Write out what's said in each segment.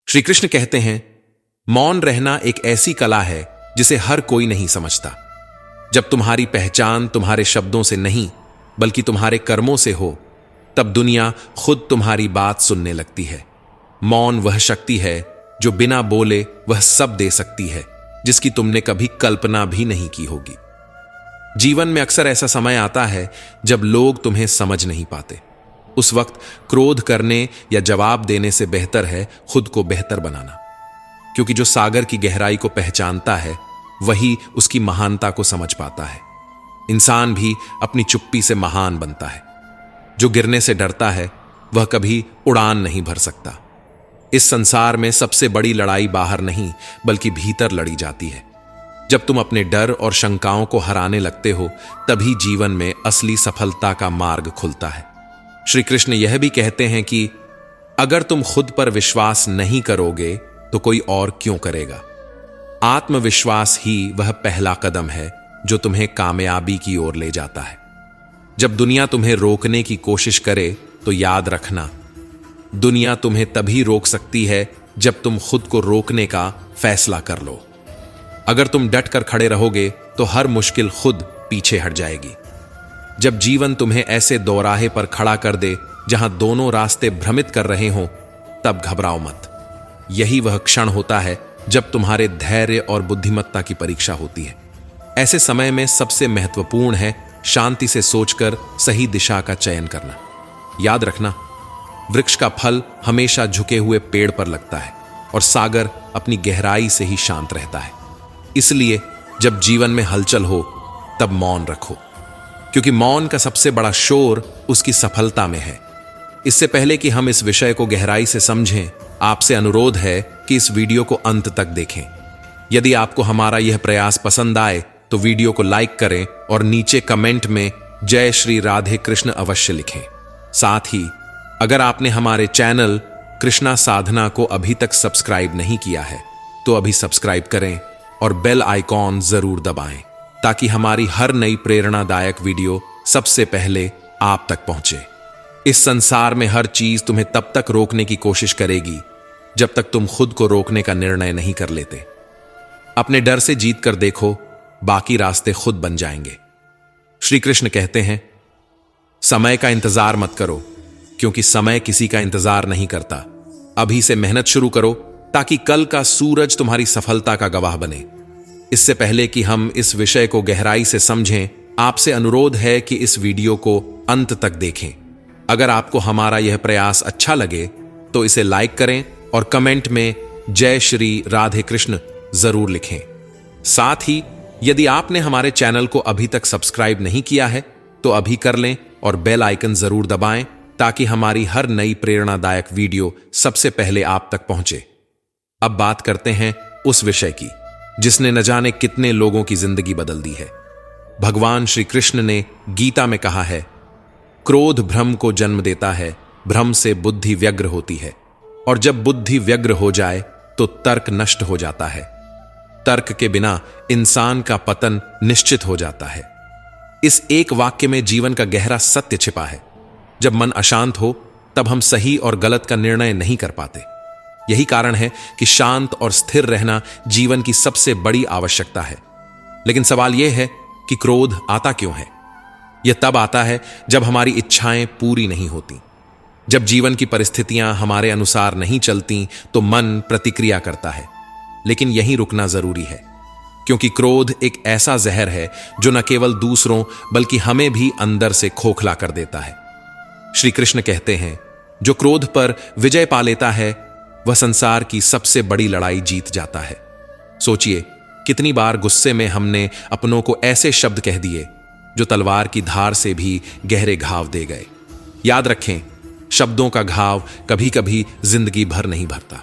श्री कृष्ण कहते हैं, मौन रहना एक ऐसी कला है जिसे हर कोई नहीं समझता। जब तुम्हारी पहचान तुम्हारे शब्दों से नहीं बल्कि तुम्हारे कर्मों से हो, तब दुनिया खुद तुम्हारी बात सुनने लगती है। मौन वह शक्ति है जो बिना बोले वह सब दे सकती है जिसकी तुमने कभी कल्पना भी नहीं की होगी। जीवन में अक्सर ऐसा समय आता है जब लोग तुम्हें समझ नहीं पाते। उस वक्त क्रोध करने या जवाब देने से बेहतर है खुद को बेहतर बनाना, क्योंकि जो सागर की गहराई को पहचानता है वही उसकी महानता को समझ पाता है। इंसान भी अपनी चुप्पी से महान बनता है। जो गिरने से डरता है वह कभी उड़ान नहीं भर सकता। इस संसार में सबसे बड़ी लड़ाई बाहर नहीं बल्कि भीतर लड़ी जाती है। जब तुम अपने डर और शंकाओं को हराने लगते हो, तभी जीवन में असली सफलता का मार्ग खुलता है। श्री कृष्ण यह भी कहते हैं कि अगर तुम खुद पर विश्वास नहीं करोगे तो कोई और क्यों करेगा। आत्मविश्वास ही वह पहला कदम है जो तुम्हें कामयाबी की ओर ले जाता है। जब दुनिया तुम्हें रोकने की कोशिश करे तो याद रखना, दुनिया तुम्हें तभी रोक सकती है जब तुम खुद को रोकने का फैसला कर लो। अगर तुम डट कर खड़े रहोगे तो हर मुश्किल खुद पीछे हट जाएगी। जब जीवन तुम्हें ऐसे दोराहे पर खड़ा कर दे जहां दोनों रास्ते भ्रमित कर रहे हों, तब घबराओ मत। यही वह क्षण होता है जब तुम्हारे धैर्य और बुद्धिमत्ता की परीक्षा होती है। ऐसे समय में सबसे महत्वपूर्ण है शांति से सोचकर सही दिशा का चयन करना। याद रखना, वृक्ष का फल हमेशा झुके हुए पेड़ पर लगता है और सागर अपनी गहराई से ही शांत रहता है। इसलिए जब जीवन में हलचल हो तब मौन रखो, क्योंकि मौन का सबसे बड़ा शोर उसकी सफलता में है। इससे पहले कि हम इस विषय को गहराई से समझें, आपसे अनुरोध है कि इस वीडियो को अंत तक देखें। यदि आपको हमारा यह प्रयास पसंद आए तो वीडियो को लाइक करें और नीचे कमेंट में जय श्री राधे कृष्ण अवश्य लिखें। साथ ही अगर आपने हमारे चैनल कृष्णा साधना को अभी तक सब्सक्राइब नहीं किया है तो अभी सब्सक्राइब करें और बेल आइकॉन जरूर दबाएं, ताकि हमारी हर नई प्रेरणादायक वीडियो सबसे पहले आप तक पहुंचे। इस संसार में हर चीज तुम्हें तब तक रोकने की कोशिश करेगी जब तक तुम खुद को रोकने का निर्णय नहीं कर लेते। अपने डर से जीत कर देखो, बाकी रास्ते खुद बन जाएंगे। श्री कृष्ण कहते हैं, समय का इंतजार मत करो, क्योंकि समय किसी का इंतजार नहीं करता। अभी से मेहनत शुरू करो ताकि कल का सूरज तुम्हारी सफलता का गवाह बने। इससे पहले कि हम इस विषय को गहराई से समझें, आपसे अनुरोध है कि इस वीडियो को अंत तक देखें। अगर आपको हमारा यह प्रयास अच्छा लगे तो इसे लाइक करें और कमेंट में जय श्री राधे कृष्ण जरूर लिखें। साथ ही यदि आपने हमारे चैनल को अभी तक सब्सक्राइब नहीं किया है तो अभी कर लें और बेल आइकन जरूर दबाएं, ताकि हमारी हर नई प्रेरणादायक वीडियो सबसे पहले आप तक पहुंचे। अब बात करते हैं उस विषय की जिसने न जाने कितने लोगों की जिंदगी बदल दी है। भगवान श्री कृष्ण ने गीता में कहा है, क्रोध भ्रम को जन्म देता है, भ्रम से बुद्धि व्यग्र होती है, और जब बुद्धि व्यग्र हो जाए तो तर्क नष्ट हो जाता है। तर्क के बिना इंसान का पतन निश्चित हो जाता है। इस एक वाक्य में जीवन का गहरा सत्य छिपा है। जब मन अशांत हो तब हम सही और गलत का निर्णय नहीं कर पाते। यही कारण है कि शांत और स्थिर रहना जीवन की सबसे बड़ी आवश्यकता है। लेकिन सवाल यह है कि क्रोध आता क्यों है? यह तब आता है जब हमारी इच्छाएं पूरी नहीं होती। जब जीवन की परिस्थितियां हमारे अनुसार नहीं चलती तो मन प्रतिक्रिया करता है। लेकिन यहीं रुकना जरूरी है, क्योंकि क्रोध एक ऐसा जहर है जो न केवल दूसरों बल्कि हमें भी अंदर से खोखला कर देता है। श्री कृष्ण कहते हैं, जो क्रोध पर विजय पा लेता है वह संसार की सबसे बड़ी लड़ाई जीत जाता है। सोचिए, कितनी बार गुस्से में हमने अपनों को ऐसे शब्द कह दिए जो तलवार की धार से भी गहरे घाव दे गए। याद रखें, शब्दों का घाव कभी कभी जिंदगी भर नहीं भरता।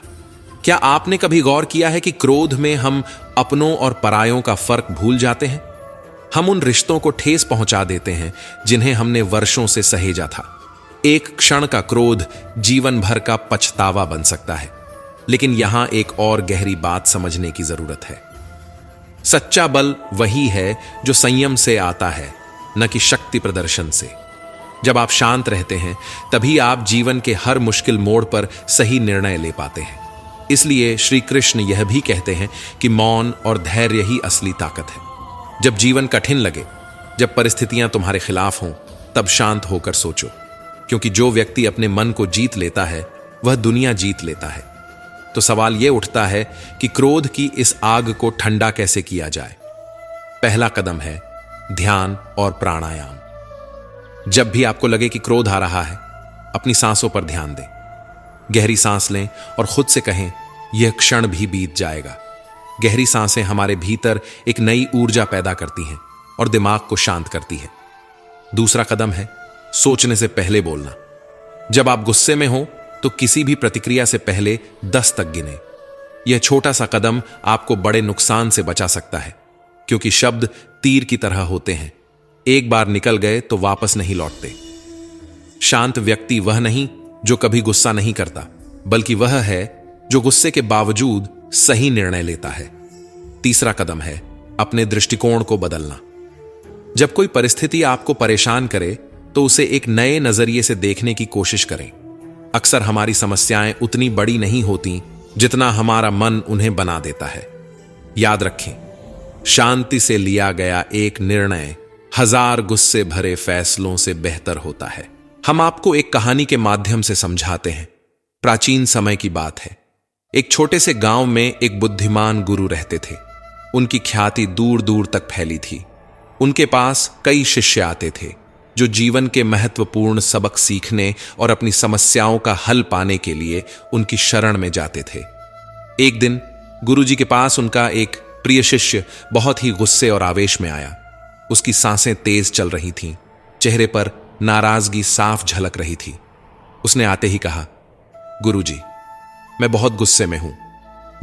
क्या आपने कभी गौर किया है कि क्रोध में हम अपनों और परायों का फर्क भूल जाते हैं? हम उन रिश्तों को ठेस पहुंचा देते हैं जिन्हें हमने वर्षों से सहेजा था। एक क्षण का क्रोध जीवन भर का पछतावा बन सकता है। लेकिन यहां एक और गहरी बात समझने की जरूरत है। सच्चा बल वही है जो संयम से आता है, न कि शक्ति प्रदर्शन से। जब आप शांत रहते हैं तभी आप जीवन के हर मुश्किल मोड़ पर सही निर्णय ले पाते हैं। इसलिए श्री कृष्ण यह भी कहते हैं कि मौन और धैर्य ही असली ताकत है। जब जीवन कठिन लगे, जब परिस्थितियां तुम्हारे खिलाफ हों, तब शांत होकर सोचो, क्योंकि जो व्यक्ति अपने मन को जीत लेता है वह दुनिया जीत लेता है। तो सवाल यह उठता है कि क्रोध की इस आग को ठंडा कैसे किया जाए। पहला कदम है ध्यान और प्राणायाम। जब भी आपको लगे कि क्रोध आ रहा है, अपनी सांसों पर ध्यान दें। गहरी सांस लें और खुद से कहें, यह क्षण भी बीत जाएगा। गहरी सांसें हमारे भीतर एक नई ऊर्जा पैदा करती हैं और दिमाग को शांत करती है। दूसरा कदम है सोचने से पहले बोलना। जब आप गुस्से में हो तो किसी भी प्रतिक्रिया से पहले 10 तक गिने। यह छोटा सा कदम आपको बड़े नुकसान से बचा सकता है, क्योंकि शब्द तीर की तरह होते हैं, एक बार निकल गए तो वापस नहीं लौटते। शांत व्यक्ति वह नहीं जो कभी गुस्सा नहीं करता, बल्कि वह है जो गुस्से के बावजूद सही निर्णय लेता है। तीसरा कदम है अपने दृष्टिकोण को बदलना। जब कोई परिस्थिति आपको परेशान करे तो उसे एक नए नजरिए से देखने की कोशिश करें। अक्सर हमारी समस्याएं उतनी बड़ी नहीं होती जितना हमारा मन उन्हें बना देता है। याद रखें, शांति से लिया गया एक निर्णय 1000 गुस्से भरे फैसलों से बेहतर होता है। हम आपको एक कहानी के माध्यम से समझाते हैं। प्राचीन समय की बात है। एक छोटे से गांव में एक बुद्धिमान गुरु रहते थे। उनकी ख्याति दूर दूर तक फैली थी। उनके पास कई शिष्य आते थे जो जीवन के महत्वपूर्ण सबक सीखने और अपनी समस्याओं का हल पाने के लिए उनकी शरण में जाते थे। एक दिन गुरुजी के पास उनका एक प्रिय शिष्य बहुत ही गुस्से और आवेश में आया। उसकी सांसें तेज चल रही थीं, चेहरे पर नाराजगी साफ झलक रही थी। उसने आते ही कहा, गुरुजी, मैं बहुत गुस्से में हूं।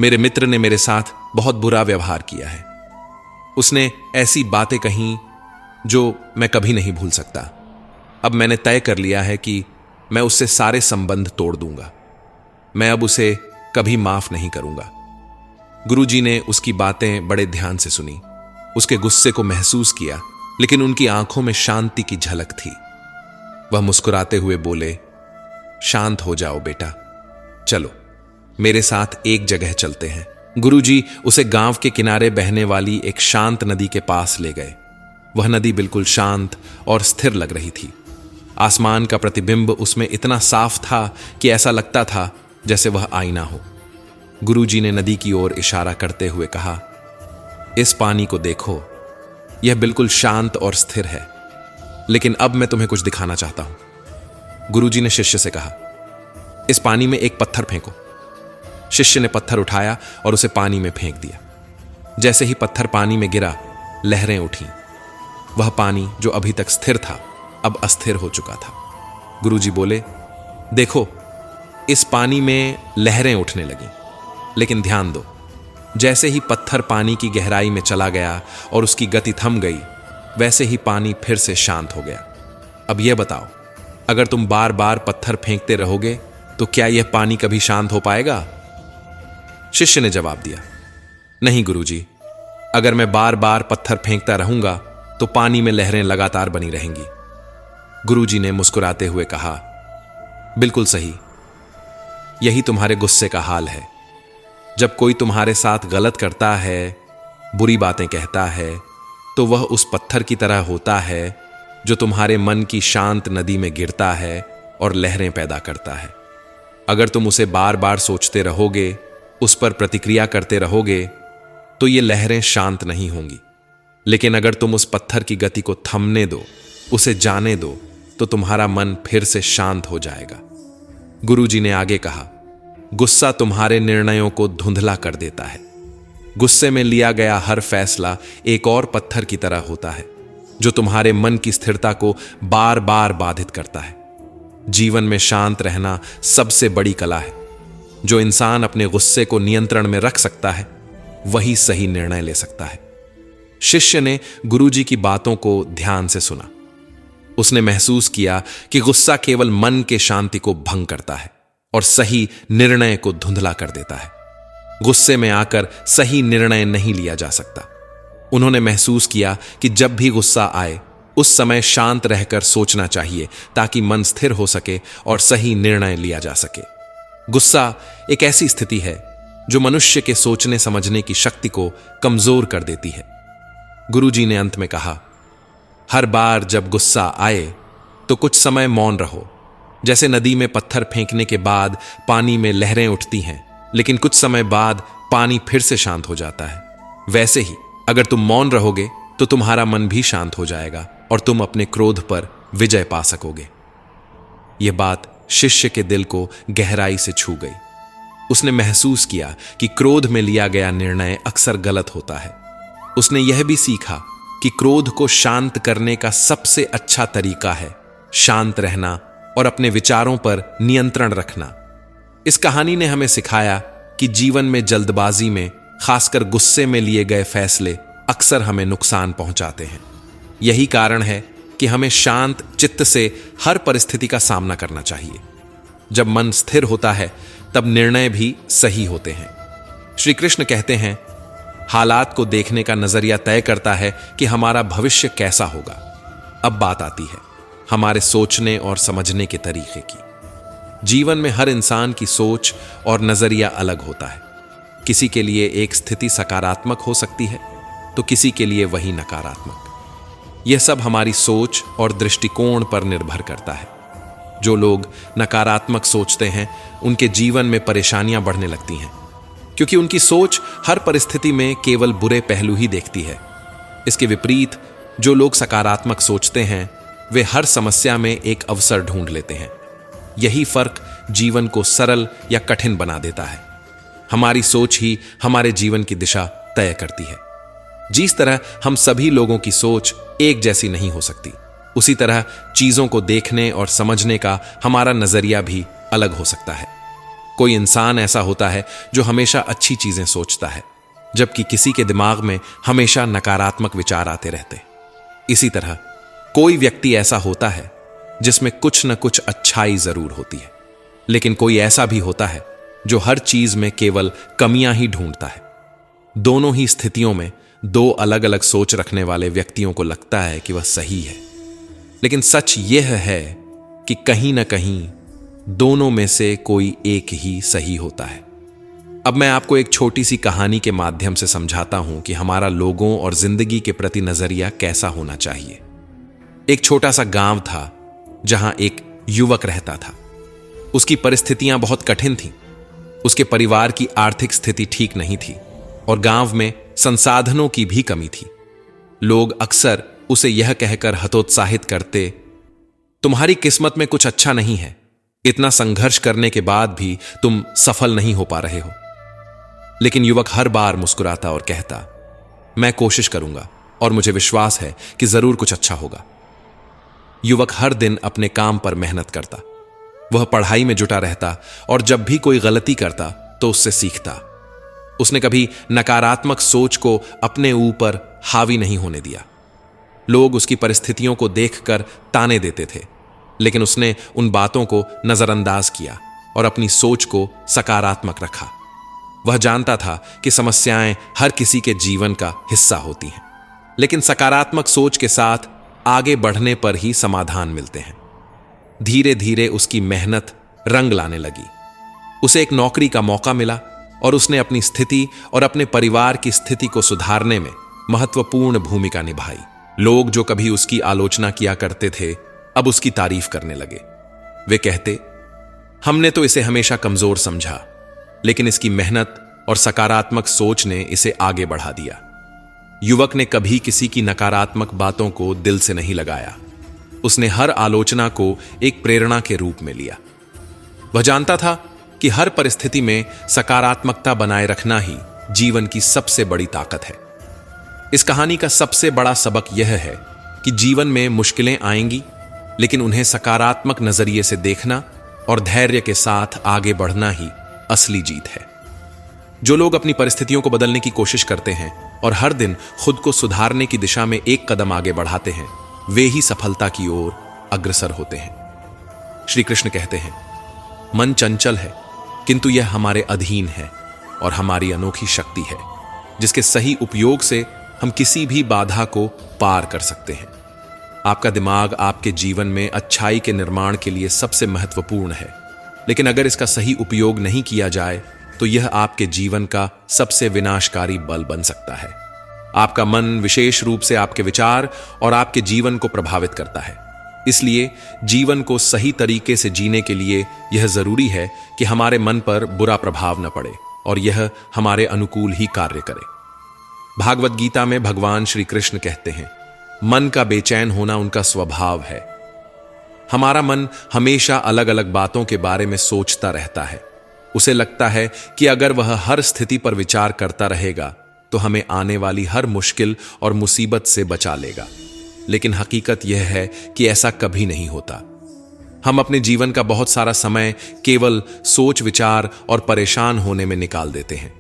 मेरे मित्र ने मेरे साथ बहुत बुरा व्यवहार किया है। उसने ऐसी बातें कहीं जो मैं कभी नहीं भूल सकता। अब मैंने तय कर लिया है कि मैं उससे सारे संबंध तोड़ दूंगा। मैं अब उसे कभी माफ नहीं करूंगा। गुरुजी ने उसकी बातें बड़े ध्यान से सुनी, उसके गुस्से को महसूस किया, लेकिन उनकी आंखों में शांति की झलक थी। वह मुस्कुराते हुए बोले, शांत हो जाओ बेटा, चलो मेरे साथ एक जगह चलते हैं। गुरुजी उसे गांव के किनारे बहने वाली एक शांत नदी के पास ले गए। वह नदी बिल्कुल शांत और स्थिर लग रही थी। आसमान का प्रतिबिंब उसमें इतना साफ था कि ऐसा लगता था जैसे वह आईना हो। गुरुजी ने नदी की ओर इशारा करते हुए कहा, इस पानी को देखो, यह बिल्कुल शांत और स्थिर है, लेकिन अब मैं तुम्हें कुछ दिखाना चाहता हूं। गुरुजी ने शिष्य से कहा, इस पानी में एक पत्थर फेंको। शिष्य ने पत्थर उठाया और उसे पानी में फेंक दिया। जैसे ही पत्थर पानी में गिरा, लहरें उठीं। वह पानी जो अभी तक स्थिर था, अब अस्थिर हो चुका था। गुरुजी बोले, देखो, इस पानी में लहरें उठने लगीं, लेकिन ध्यान दो, जैसे ही पत्थर पानी की गहराई में चला गया और उसकी गति थम गई, वैसे ही पानी फिर से शांत हो गया। अब यह बताओ, अगर तुम बार बार पत्थर फेंकते रहोगे तो क्या यह पानी कभी शांत हो पाएगा? शिष्य ने जवाब दिया, नहीं गुरुजी, अगर मैं बार बार पत्थर फेंकता रहूंगा तो पानी में लहरें लगातार बनी रहेंगी। गुरुजी ने मुस्कुराते हुए कहा, बिल्कुल सही, यही तुम्हारे गुस्से का हाल है। जब कोई तुम्हारे साथ गलत करता है, बुरी बातें कहता है, तो वह उस पत्थर की तरह होता है जो तुम्हारे मन की शांत नदी में गिरता है और लहरें पैदा करता है। अगर तुम उसे बार बार सोचते रहोगे, उस पर प्रतिक्रिया करते रहोगे, तो ये लहरें शांत नहीं होंगी। लेकिन अगर तुम उस पत्थर की गति को थमने दो, उसे जाने दो, तो तुम्हारा मन फिर से शांत हो जाएगा। गुरुजी ने आगे कहा, गुस्सा तुम्हारे निर्णयों को धुंधला कर देता है। गुस्से में लिया गया हर फैसला एक और पत्थर की तरह होता है जो तुम्हारे मन की स्थिरता को बार बार बाधित करता है। जीवन में शांत रहना सबसे बड़ी कला है। जो इंसान अपने गुस्से को नियंत्रण में रख सकता है, वही सही निर्णय ले सकता है। शिष्य ने गुरुजी की बातों को ध्यान से सुना। उसने महसूस किया कि गुस्सा केवल मन के शांति को भंग करता है और सही निर्णय को धुंधला कर देता है। गुस्से में आकर सही निर्णय नहीं लिया जा सकता। उन्होंने महसूस किया कि जब भी गुस्सा आए, उस समय शांत रहकर सोचना चाहिए ताकि मन स्थिर हो सके और सही निर्णय लिया जा सके। गुस्सा एक ऐसी स्थिति है जो मनुष्य के सोचने समझने की शक्ति को कमजोर कर देती है। गुरुजी ने अंत में कहा, हर बार जब गुस्सा आए तो कुछ समय मौन रहो। जैसे नदी में पत्थर फेंकने के बाद पानी में लहरें उठती हैं, लेकिन कुछ समय बाद पानी फिर से शांत हो जाता है, वैसे ही अगर तुम मौन रहोगे तो तुम्हारा मन भी शांत हो जाएगा और तुम अपने क्रोध पर विजय पा सकोगे। यह बात शिष्य के दिल को गहराई से छू गई। उसने महसूस किया कि क्रोध में लिया गया निर्णय अक्सर गलत होता है। उसने यह भी सीखा कि क्रोध को शांत करने का सबसे अच्छा तरीका है शांत रहना और अपने विचारों पर नियंत्रण रखना। इस कहानी ने हमें सिखाया कि जीवन में जल्दबाजी में, खासकर गुस्से में लिए गए फैसले अक्सर हमें नुकसान पहुंचाते हैं। यही कारण है कि हमें शांत चित्त से हर परिस्थिति का सामना करना चाहिए। जब मन स्थिर होता है तब निर्णय भी सही होते हैं। श्री कृष्ण कहते हैं, हालात को देखने का नजरिया तय करता है कि हमारा भविष्य कैसा होगा। अब बात आती है हमारे सोचने और समझने के तरीके की। जीवन में हर इंसान की सोच और नजरिया अलग होता है। किसी के लिए एक स्थिति सकारात्मक हो सकती है तो किसी के लिए वही नकारात्मक। यह सब हमारी सोच और दृष्टिकोण पर निर्भर करता है। जो लोग नकारात्मक सोचते हैं उनके जीवन में परेशानियां बढ़ने लगती हैं, क्योंकि उनकी सोच हर परिस्थिति में केवल बुरे पहलू ही देखती है। इसके विपरीत जो लोग सकारात्मक सोचते हैं वे हर समस्या में एक अवसर ढूंढ लेते हैं। यही फर्क जीवन को सरल या कठिन बना देता है। हमारी सोच ही हमारे जीवन की दिशा तय करती है। जिस तरह हम सभी लोगों की सोच एक जैसी नहीं हो सकती, उसी तरह चीजों को देखने और समझने का हमारा नजरिया भी अलग हो सकता है। कोई इंसान ऐसा होता है जो हमेशा अच्छी चीजें सोचता है, जबकि किसी के दिमाग में हमेशा नकारात्मक विचार आते रहते। इसी तरह कोई व्यक्ति ऐसा होता है जिसमें कुछ न कुछ अच्छाई जरूर होती है, लेकिन कोई ऐसा भी होता है जो हर चीज में केवल कमियां ही ढूंढता है। दोनों ही स्थितियों में दो अलग अलग सोच रखने वाले व्यक्तियों को लगता है कि वह सही है, लेकिन सच यह है कि कहीं ना कहीं दोनों में से कोई एक ही सही होता है। अब मैं आपको एक छोटी सी कहानी के माध्यम से समझाता हूं कि हमारा लोगों और जिंदगी के प्रति नजरिया कैसा होना चाहिए। एक छोटा सा गांव था जहां एक युवक रहता था। उसकी परिस्थितियां बहुत कठिन थीं। उसके परिवार की आर्थिक स्थिति ठीक नहीं थी और गांव में संसाधनों की भी कमी थी। लोग अक्सर उसे यह कहकर हतोत्साहित करते, तुम्हारी किस्मत में कुछ अच्छा नहीं है, इतना संघर्ष करने के बाद भी तुम सफल नहीं हो पा रहे हो। लेकिन युवक हर बार मुस्कुराता और कहता, मैं कोशिश करूंगा और मुझे विश्वास है कि जरूर कुछ अच्छा होगा। युवक हर दिन अपने काम पर मेहनत करता। वह पढ़ाई में जुटा रहता और जब भी कोई गलती करता तो उससे सीखता। उसने कभी नकारात्मक सोच को अपने ऊपर हावी नहीं होने दिया। लोग उसकी परिस्थितियों को देखकर ताने देते थे, लेकिन उसने उन बातों को नजरअंदाज किया और अपनी सोच को सकारात्मक रखा। वह जानता था कि समस्याएं हर किसी के जीवन का हिस्सा होती हैं, लेकिन सकारात्मक सोच के साथ आगे बढ़ने पर ही समाधान मिलते हैं। धीरे धीरे उसकी मेहनत रंग लाने लगी। उसे एक नौकरी का मौका मिला और उसने अपनी स्थिति और अपने परिवार की स्थिति को सुधारने में महत्वपूर्ण भूमिका निभाई। लोग जो कभी उसकी आलोचना किया करते थे अब उसकी तारीफ करने लगे। वे कहते, हमने तो इसे हमेशा कमजोर समझा, लेकिन इसकी मेहनत और सकारात्मक सोच ने इसे आगे बढ़ा दिया। युवक ने कभी किसी की नकारात्मक बातों को दिल से नहीं लगाया। उसने हर आलोचना को एक प्रेरणा के रूप में लिया। वह जानता था कि हर परिस्थिति में सकारात्मकता बनाए रखना ही जीवन की सबसे बड़ी ताकत है। इस कहानी का सबसे बड़ा सबक यह है कि जीवन में मुश्किलें आएंगी, लेकिन उन्हें सकारात्मक नजरिए से देखना और धैर्य के साथ आगे बढ़ना ही असली जीत है। जो लोग अपनी परिस्थितियों को बदलने की कोशिश करते हैं और हर दिन खुद को सुधारने की दिशा में एक कदम आगे बढ़ाते हैं, वे ही सफलता की ओर अग्रसर होते हैं। श्री कृष्ण कहते हैं, मन चंचल है किंतु यह हमारे अधीन है और हमारी अनोखी शक्ति है, जिसके सही उपयोग से हम किसी भी बाधा को पार कर सकते हैं। आपका दिमाग आपके जीवन में अच्छाई के निर्माण के लिए सबसे महत्वपूर्ण है, लेकिन अगर इसका सही उपयोग नहीं किया जाए तो यह आपके जीवन का सबसे विनाशकारी बल बन सकता है। आपका मन विशेष रूप से आपके विचार और आपके जीवन को प्रभावित करता है। इसलिए जीवन को सही तरीके से जीने के लिए यह जरूरी है कि हमारे मन पर बुरा प्रभाव न पड़े और यह हमारे अनुकूल ही कार्य करे। भागवत गीता में भगवान श्री कृष्ण कहते हैं, मन का बेचैन होना उनका स्वभाव है। हमारा मन हमेशा अलग अलग बातों के बारे में सोचता रहता है। उसे लगता है कि अगर वह हर स्थिति पर विचार करता रहेगा तो हमें आने वाली हर मुश्किल और मुसीबत से बचा लेगा। लेकिन हकीकत यह है कि ऐसा कभी नहीं होता। हम अपने जीवन का बहुत सारा समय केवल सोच विचार और परेशान होने में निकाल देते हैं।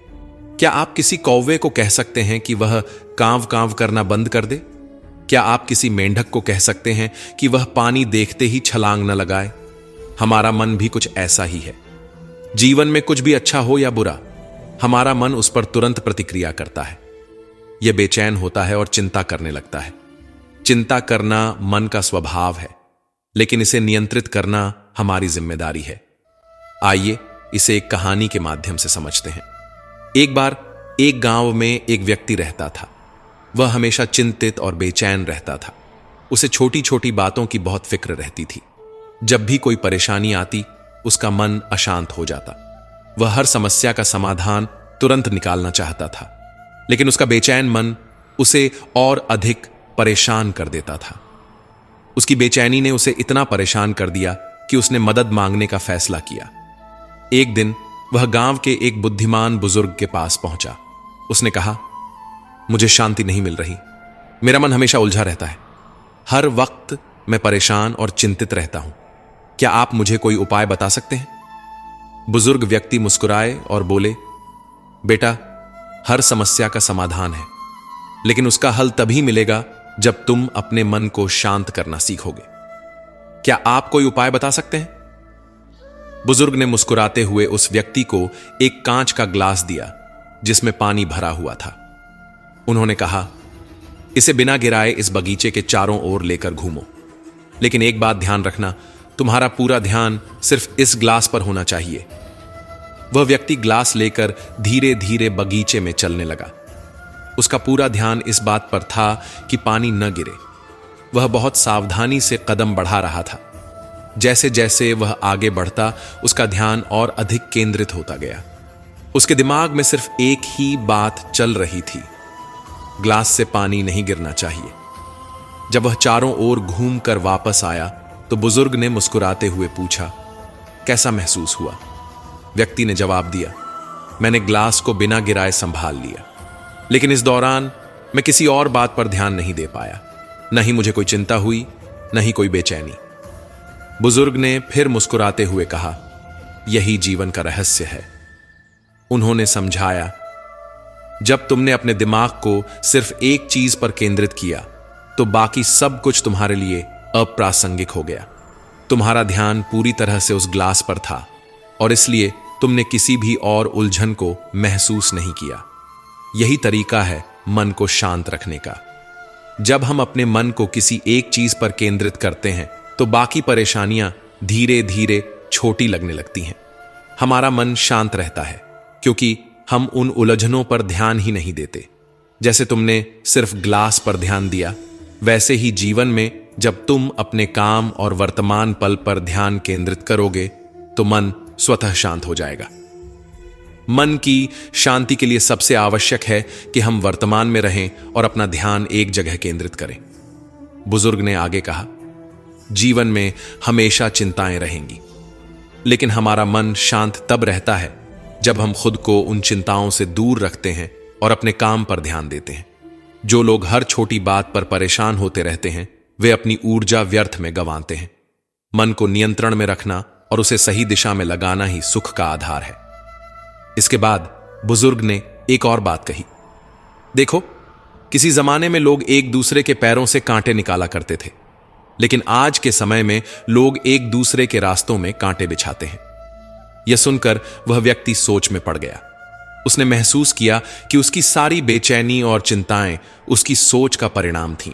क्या आप किसी कौवे को कह सकते हैं कि वह कांव कांव करना बंद कर दे? क्या आप किसी मेंढक को कह सकते हैं कि वह पानी देखते ही छलांग न लगाए? हमारा मन भी कुछ ऐसा ही है। जीवन में कुछ भी अच्छा हो या बुरा, हमारा मन उस पर तुरंत प्रतिक्रिया करता है। यह बेचैन होता है और चिंता करने लगता है। चिंता करना मन का स्वभाव है, लेकिन इसे नियंत्रित करना हमारी जिम्मेदारी है। आइए इसे एक कहानी के माध्यम से समझते हैं। एक बार एक गांव में एक व्यक्ति रहता था। वह हमेशा चिंतित और बेचैन रहता था। उसे छोटी छोटी बातों की बहुत फिक्र रहती थी। जब भी कोई परेशानी आती, उसका मन अशांत हो जाता। वह हर समस्या का समाधान तुरंत निकालना चाहता था, लेकिन उसका बेचैन मन उसे और अधिक परेशान कर देता था। उसकी बेचैनी ने उसे इतना परेशान कर दिया कि उसने मदद मांगने का फैसला किया। एक दिन वह गांव के एक बुद्धिमान बुजुर्ग के पास पहुंचा। उसने कहा, मुझे शांति नहीं मिल रही। मेरा मन हमेशा उलझा रहता है। हर वक्त मैं परेशान और चिंतित रहता हूं। क्या आप मुझे कोई उपाय बता सकते हैं? बुजुर्ग व्यक्ति मुस्कुराए और बोले, बेटा, हर समस्या का समाधान है, लेकिन उसका हल तभी मिलेगा जब तुम अपने मन को शांत करना सीखोगे। क्या आप कोई उपाय बता सकते हैं? बुजुर्ग ने मुस्कुराते हुए उस व्यक्ति को एक कांच का ग्लास दिया जिसमें पानी भरा हुआ था। उन्होंने कहा, इसे बिना गिराए इस बगीचे के चारों ओर लेकर घूमो, लेकिन एक बात ध्यान रखना, तुम्हारा पूरा ध्यान सिर्फ इस ग्लास पर होना चाहिए। वह व्यक्ति ग्लास लेकर धीरे धीरे बगीचे में चलने लगा। उसका पूरा ध्यान इस बात पर था कि पानी न गिरे। वह बहुत सावधानी से कदम बढ़ा रहा था। जैसे जैसे वह आगे बढ़ता, उसका ध्यान और अधिक केंद्रित होता गया। उसके दिमाग में सिर्फ एक ही बात चल रही थी, ग्लास से पानी नहीं गिरना चाहिए। जब वह चारों ओर घूमकर वापस आया तो बुजुर्ग ने मुस्कुराते हुए पूछा, कैसा महसूस हुआ? व्यक्ति ने जवाब दिया, मैंने ग्लास को बिना गिराए संभाल लिया, लेकिन इस दौरान मैं किसी और बात पर ध्यान नहीं दे पाया। न ही मुझे कोई चिंता हुई, न ही कोई बेचैनी। बुजुर्ग ने फिर मुस्कुराते हुए कहा, यही जीवन का रहस्य है। उन्होंने समझाया, जब तुमने अपने दिमाग को सिर्फ एक चीज पर केंद्रित किया तो बाकी सब कुछ तुम्हारे लिए अप्रासंगिक हो गया। तुम्हारा ध्यान पूरी तरह से उस ग्लास पर था और इसलिए तुमने किसी भी और उलझन को महसूस नहीं किया। यही तरीका है मन को शांत रखने का। जब हम अपने मन को किसी एक चीज पर केंद्रित करते हैं तो बाकी परेशानियां धीरे धीरे छोटी लगने लगती हैं। हमारा मन शांत रहता है क्योंकि हम उन उलझनों पर ध्यान ही नहीं देते। जैसे तुमने सिर्फ ग्लास पर ध्यान दिया, वैसे ही जीवन में जब तुम अपने काम और वर्तमान पल पर ध्यान केंद्रित करोगे तो मन स्वतः शांत हो जाएगा। मन की शांति के लिए सबसे आवश्यक है कि हम वर्तमान में रहें और अपना ध्यान एक जगह केंद्रित करें। बुजुर्ग ने आगे कहा, जीवन में हमेशा चिंताएं रहेंगी, लेकिन हमारा मन शांत तब रहता है जब हम खुद को उन चिंताओं से दूर रखते हैं और अपने काम पर ध्यान देते हैं। जो लोग हर छोटी बात पर परेशान होते रहते हैं, वे अपनी ऊर्जा व्यर्थ में गंवाते हैं। मन को नियंत्रण में रखना और उसे सही दिशा में लगाना ही सुख का आधार है। इसके बाद बुजुर्ग ने एक और बात कही, देखो, किसी जमाने में लोग एक दूसरे के पैरों से कांटे निकाला करते थे, लेकिन आज के समय में लोग एक दूसरे के रास्तों में कांटे बिछाते हैं। यह सुनकर वह व्यक्ति सोच में पड़ गया। उसने महसूस किया कि उसकी सारी बेचैनी और चिंताएं उसकी सोच का परिणाम थीं।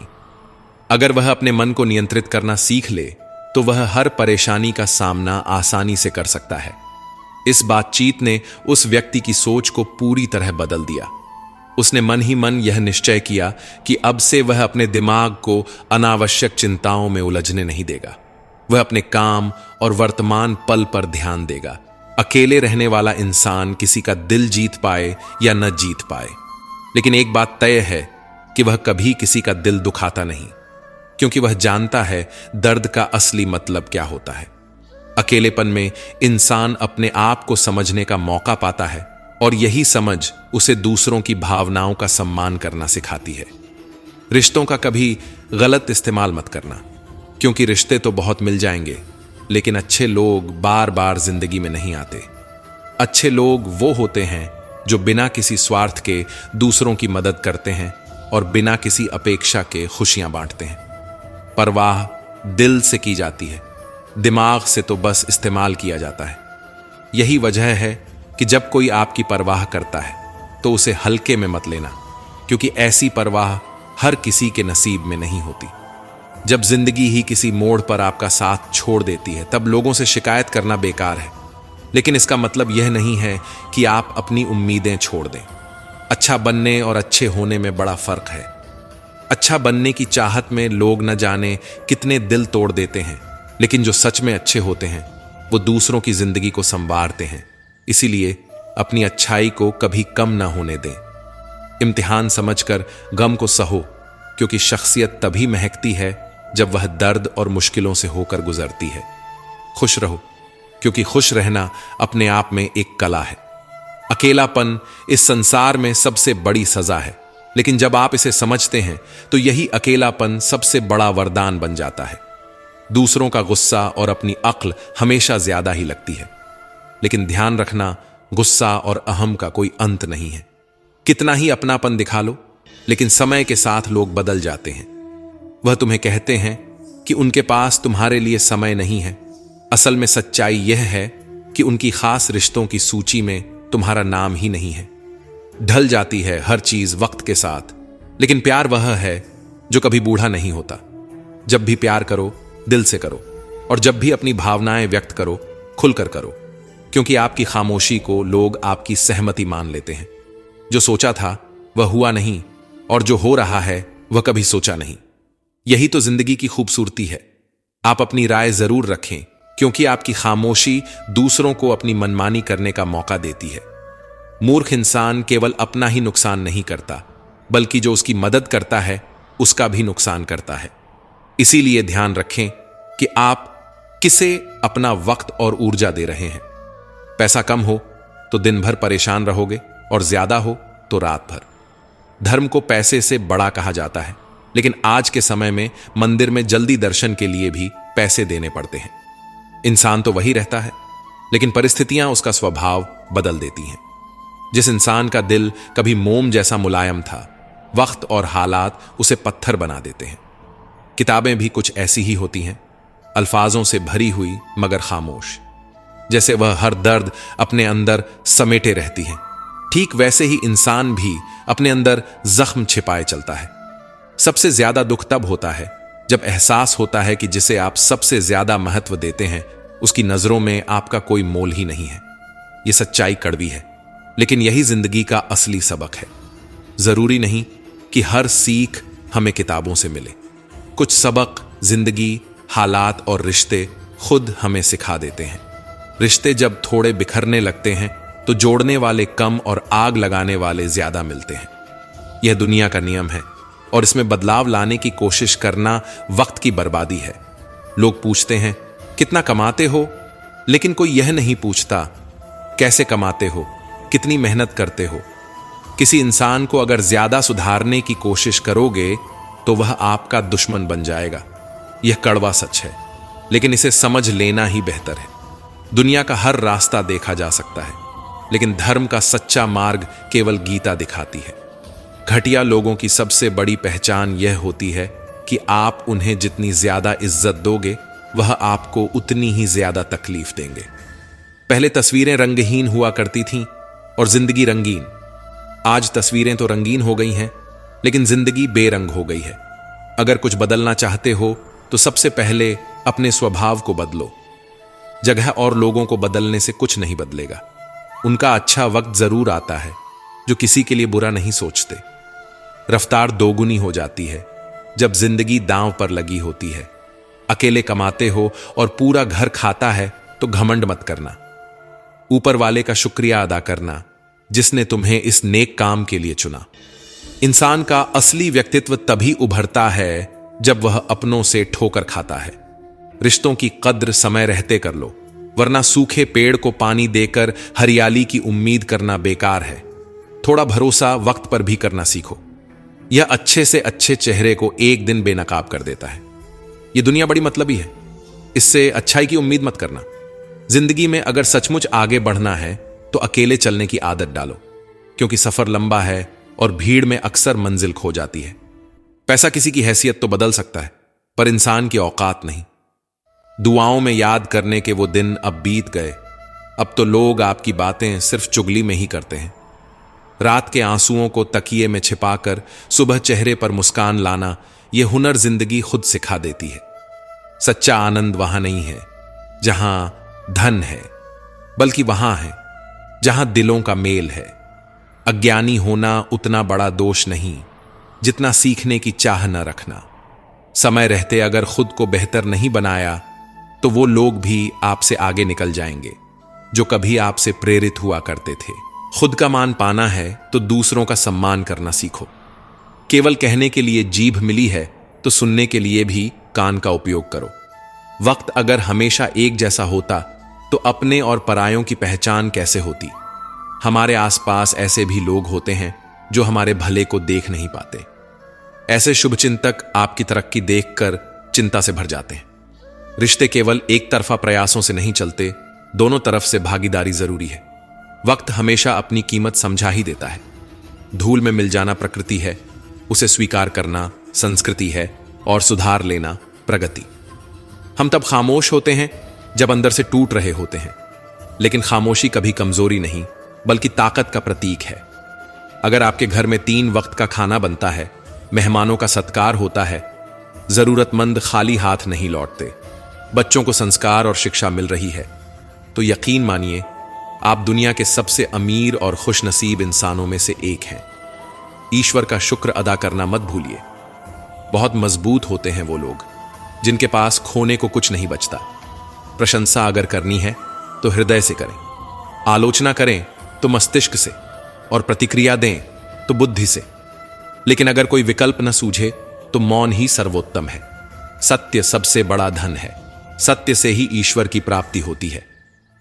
अगर वह अपने मन को नियंत्रित करना सीख ले तो वह हर परेशानी का सामना आसानी से कर सकता है। इस बातचीत ने उस व्यक्ति की सोच को पूरी तरह बदल दिया। उसने मन ही मन यह निश्चय किया कि अब से वह अपने दिमाग को अनावश्यक चिंताओं में उलझने नहीं देगा। वह अपने काम और वर्तमान पल पर ध्यान देगा। अकेले रहने वाला इंसान किसी का दिल जीत पाए या न जीत पाए, लेकिन एक बात तय है कि वह कभी किसी का दिल दुखाता नहीं, क्योंकि वह जानता है दर्द का असली मतलब क्या होता है। अकेलेपन में इंसान अपने आप को समझने का मौका पाता है, और यही समझ उसे दूसरों की भावनाओं का सम्मान करना सिखाती है। रिश्तों का कभी गलत इस्तेमाल मत करना, क्योंकि रिश्ते तो बहुत मिल जाएंगे, लेकिन अच्छे लोग बार बार जिंदगी में नहीं आते। अच्छे लोग वो होते हैं जो बिना किसी स्वार्थ के दूसरों की मदद करते हैं और बिना किसी अपेक्षा के खुशियां बांटते हैं। परवाह दिल से की जाती है, दिमाग से तो बस इस्तेमाल किया जाता है। यही वजह है कि जब कोई आपकी परवाह करता है तो उसे हल्के में मत लेना, क्योंकि ऐसी परवाह हर किसी के नसीब में नहीं होती। जब जिंदगी ही किसी मोड़ पर आपका साथ छोड़ देती है, तब लोगों से शिकायत करना बेकार है, लेकिन इसका मतलब यह नहीं है कि आप अपनी उम्मीदें छोड़ दें। अच्छा बनने और अच्छे होने में बड़ा फर्क है। अच्छा बनने की चाहत में लोग न जाने कितने दिल तोड़ देते हैं, लेकिन जो सच में अच्छे होते हैं वो दूसरों की जिंदगी को संवारते हैं। इसीलिए अपनी अच्छाई को कभी कम ना होने दें। इम्तिहान समझकर गम को सहो, क्योंकि शख्सियत तभी महकती है जब वह दर्द और मुश्किलों से होकर गुजरती है। खुश रहो, क्योंकि खुश रहना अपने आप में एक कला है। अकेलापन इस संसार में सबसे बड़ी सजा है, लेकिन जब आप इसे समझते हैं तो यही अकेलापन सबसे बड़ा वरदान बन जाता है। दूसरों का गुस्सा और अपनी अक्ल हमेशा ज्यादा ही लगती है, लेकिन ध्यान रखना, गुस्सा और अहम का कोई अंत नहीं है। कितना ही अपनापन दिखा लो, लेकिन समय के साथ लोग बदल जाते हैं। वह तुम्हें कहते हैं कि उनके पास तुम्हारे लिए समय नहीं है। असल में सच्चाई यह है कि उनकी खास रिश्तों की सूची में तुम्हारा नाम ही नहीं है। ढल जाती है हर चीज वक्त के साथ, लेकिन प्यार वह है जो कभी बूढ़ा नहीं होता। जब भी प्यार करो, दिल से करो, और जब भी अपनी भावनाएं व्यक्त करो, खुलकर करो, क्योंकि आपकी खामोशी को लोग आपकी सहमति मान लेते हैं। जो सोचा था वह हुआ नहीं, और जो हो रहा है वह कभी सोचा नहीं। यही तो जिंदगी की खूबसूरती है। आप अपनी राय जरूर रखें, क्योंकि आपकी खामोशी दूसरों को अपनी मनमानी करने का मौका देती है। मूर्ख इंसान केवल अपना ही नुकसान नहीं करता, बल्कि जो उसकी मदद करता है उसका भी नुकसान करता है। इसीलिए ध्यान रखें कि आप किसे अपना वक्त और ऊर्जा दे रहे हैं। पैसा कम हो तो दिन भर परेशान रहोगे, और ज्यादा हो तो रात भर। धर्म को पैसे से बड़ा कहा जाता है, लेकिन आज के समय में मंदिर में जल्दी दर्शन के लिए भी पैसे देने पड़ते हैं। इंसान तो वही रहता है, लेकिन परिस्थितियां उसका स्वभाव बदल देती हैं। जिस इंसान का दिल कभी मोम जैसा मुलायम था, वक्त और हालात उसे पत्थर बना देते हैं। किताबें भी कुछ ऐसी ही होती हैं, अल्फाजों से भरी हुई मगर खामोश। जैसे वह हर दर्द अपने अंदर समेटे रहती हैं, ठीक वैसे ही इंसान भी अपने अंदर जख्म छिपाए चलता है। सबसे ज्यादा दुख तब होता है जब एहसास होता है कि जिसे आप सबसे ज्यादा महत्व देते हैं उसकी नजरों में आपका कोई मोल ही नहीं है। यह सच्चाई कड़वी है, लेकिन यही जिंदगी का असली सबक है। जरूरी नहीं कि हर सीख हमें किताबों से मिले। कुछ सबक जिंदगी, हालात और रिश्ते खुद हमें सिखा देते हैं। रिश्ते जब थोड़े बिखरने लगते हैं तो जोड़ने वाले कम और आग लगाने वाले ज्यादा मिलते हैं। यह दुनिया का नियम है, और इसमें बदलाव लाने की कोशिश करना वक्त की बर्बादी है। लोग पूछते हैं कितना कमाते हो, लेकिन कोई यह नहीं पूछता कैसे कमाते हो, कितनी मेहनत करते हो। किसी इंसान को अगर ज्यादा सुधारने की कोशिश करोगे तो वह आपका दुश्मन बन जाएगा। यह कड़वा सच है, लेकिन इसे समझ लेना ही बेहतर है। दुनिया का हर रास्ता देखा जा सकता है, लेकिन धर्म का सच्चा मार्ग केवल गीता दिखाती है। घटिया लोगों की सबसे बड़ी पहचान यह होती है कि आप उन्हें जितनी ज्यादा इज्जत दोगे, वह आपको उतनी ही ज्यादा तकलीफ देंगे। पहले तस्वीरें रंगहीन हुआ करती थीं और जिंदगी रंगीन। आज तस्वीरें तो रंगीन हो गई हैं, लेकिन जिंदगी बेरंग हो गई है। अगर कुछ बदलना चाहते हो तो सबसे पहले अपने स्वभाव को बदलो। जगह और लोगों को बदलने से कुछ नहीं बदलेगा। उनका अच्छा वक्त जरूर आता है जो किसी के लिए बुरा नहीं सोचते। रफ्तार दोगुनी हो जाती है जब जिंदगी दांव पर लगी होती है। अकेले कमाते हो और पूरा घर खाता है तो घमंड मत करना। ऊपर वाले का शुक्रिया अदा करना जिसने तुम्हें इस नेक काम के लिए चुना। इंसान का असली व्यक्तित्व तभी उभरता है जब वह अपनों से ठोकर खाता है। रिश्तों की कद्र समय रहते कर लो, वरना सूखे पेड़ को पानी देकर हरियाली की उम्मीद करना बेकार है। थोड़ा भरोसा वक्त पर भी करना सीखो। यह अच्छे से अच्छे चेहरे को एक दिन बेनकाब कर देता है। यह दुनिया बड़ी मतलबी है, इससे अच्छाई की उम्मीद मत करना। जिंदगी में अगर सचमुच आगे बढ़ना है तो अकेले चलने की आदत डालो, क्योंकि सफर लंबा है और भीड़ में अक्सर मंजिल खो जाती है। पैसा किसी की हैसियत तो बदल सकता है, पर इंसान की औकात नहीं। दुआओं में याद करने के वो दिन अब बीत गए। अब तो लोग आपकी बातें सिर्फ चुगली में ही करते हैं। रात के आंसुओं को तकिए में छिपाकर सुबह चेहरे पर मुस्कान लाना, यह हुनर जिंदगी खुद सिखा देती है। सच्चा आनंद वहां नहीं है जहां धन है, बल्कि वहां है जहां दिलों का मेल है। अज्ञानी होना उतना बड़ा दोष नहीं जितना सीखने की चाह न रखना। समय रहते अगर खुद को बेहतर नहीं बनाया तो वो लोग भी आपसे आगे निकल जाएंगे जो कभी आपसे प्रेरित हुआ करते थे। खुद का मान पाना है तो दूसरों का सम्मान करना सीखो। केवल कहने के लिए जीभ मिली है तो सुनने के लिए भी कान का उपयोग करो। वक्त अगर हमेशा एक जैसा होता तो अपने और परायों की पहचान कैसे होती। हमारे आसपास ऐसे भी लोग होते हैं जो हमारे भले को देख नहीं पाते। ऐसे शुभचिंतक आपकी तरक्की देखकर चिंता से भर जाते हैं। रिश्ते केवल एक तरफा प्रयासों से नहीं चलते, दोनों तरफ से भागीदारी जरूरी है। वक्त हमेशा अपनी कीमत समझा ही देता है। धूल में मिल जाना प्रकृति है, उसे स्वीकार करना संस्कृति है और सुधार लेना प्रगति। हम तब खामोश होते हैं जब अंदर से टूट रहे होते हैं, लेकिन खामोशी कभी कमजोरी नहीं बल्कि ताकत का प्रतीक है। अगर आपके घर में 3 वक्त का खाना बनता है, मेहमानों का सत्कार होता है, जरूरतमंद खाली हाथ नहीं लौटते, बच्चों को संस्कार और शिक्षा मिल रही है, तो यकीन मानिए आप दुनिया के सबसे अमीर और खुशनसीब इंसानों में से एक हैं। ईश्वर का शुक्र अदा करना मत भूलिए। बहुत मजबूत होते हैं वो लोग जिनके पास खोने को कुछ नहीं बचता। प्रशंसा अगर करनी है तो हृदय से करें, आलोचना करें तो मस्तिष्क से, और प्रतिक्रिया दें तो बुद्धि से। लेकिन अगर कोई विकल्प न सूझे तो मौन ही सर्वोत्तम है। सत्य सबसे बड़ा धन है। सत्य से ही ईश्वर की प्राप्ति होती है।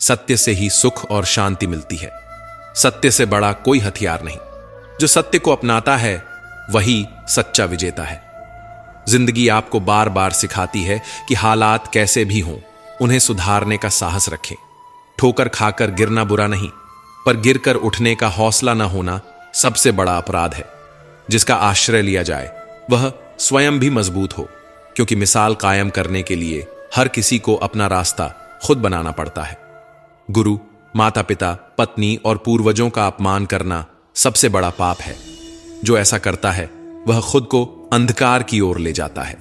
सत्य से ही सुख और शांति मिलती है। सत्य से बड़ा कोई हथियार नहीं। जो सत्य को अपनाता है वही सच्चा विजेता है। जिंदगी आपको बार बार सिखाती है कि हालात कैसे भी हों, उन्हें सुधारने का साहस रखें। ठोकर खाकर गिरना बुरा नहीं, पर गिरकर उठने का हौसला न होना सबसे बड़ा अपराध है। जिसका आश्रय लिया जाए वह स्वयं भी मजबूत हो, क्योंकि मिसाल कायम करने के लिए हर किसी को अपना रास्ता खुद बनाना पड़ता है। गुरु, माता पिता, पत्नी और पूर्वजों का अपमान करना सबसे बड़ा पाप है। जो ऐसा करता है वह खुद को अंधकार की ओर ले जाता है।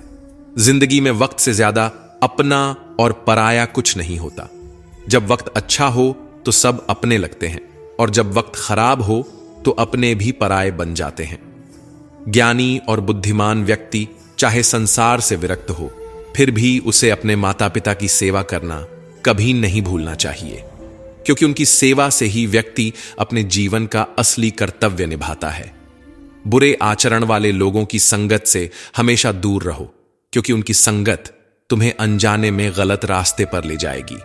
जिंदगी में वक्त से ज्यादा अपना और पराया कुछ नहीं होता। जब वक्त अच्छा हो तो सब अपने लगते हैं, और जब वक्त खराब हो तो अपने भी पराये बन जाते हैं। ज्ञानी और बुद्धिमान व्यक्ति चाहे संसार से विरक्त हो, फिर भी उसे अपने माता पिता की सेवा करना कभी नहीं भूलना चाहिए, क्योंकि उनकी सेवा से ही व्यक्ति अपने जीवन का असली कर्तव्य निभाता है। बुरे आचरण वाले लोगों की संगत से हमेशा दूर रहो, क्योंकि उनकी संगत तुम्हें अनजाने में गलत रास्ते पर ले जाएगी।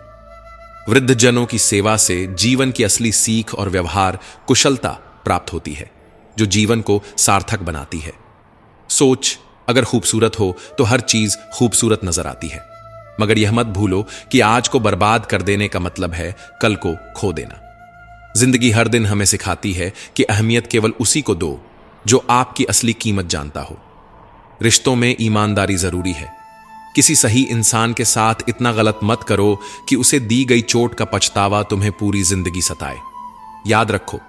वृद्धजनों की सेवा से जीवन की असली सीख और व्यवहार कुशलता प्राप्त होती है, जो जीवन को सार्थक बनाती है। सोच अगर खूबसूरत हो तो हर चीज खूबसूरत नजर आती है, मगर यह मत भूलो कि आज को बर्बाद कर देने का मतलब है कल को खो देना। जिंदगी हर दिन हमें सिखाती है कि अहमियत केवल उसी को दो जो आपकी असली कीमत जानता हो। रिश्तों में ईमानदारी जरूरी है। किसी सही इंसान के साथ इतना गलत मत करो कि उसे दी गई चोट का पछतावा तुम्हें पूरी जिंदगी सताए। याद रखो,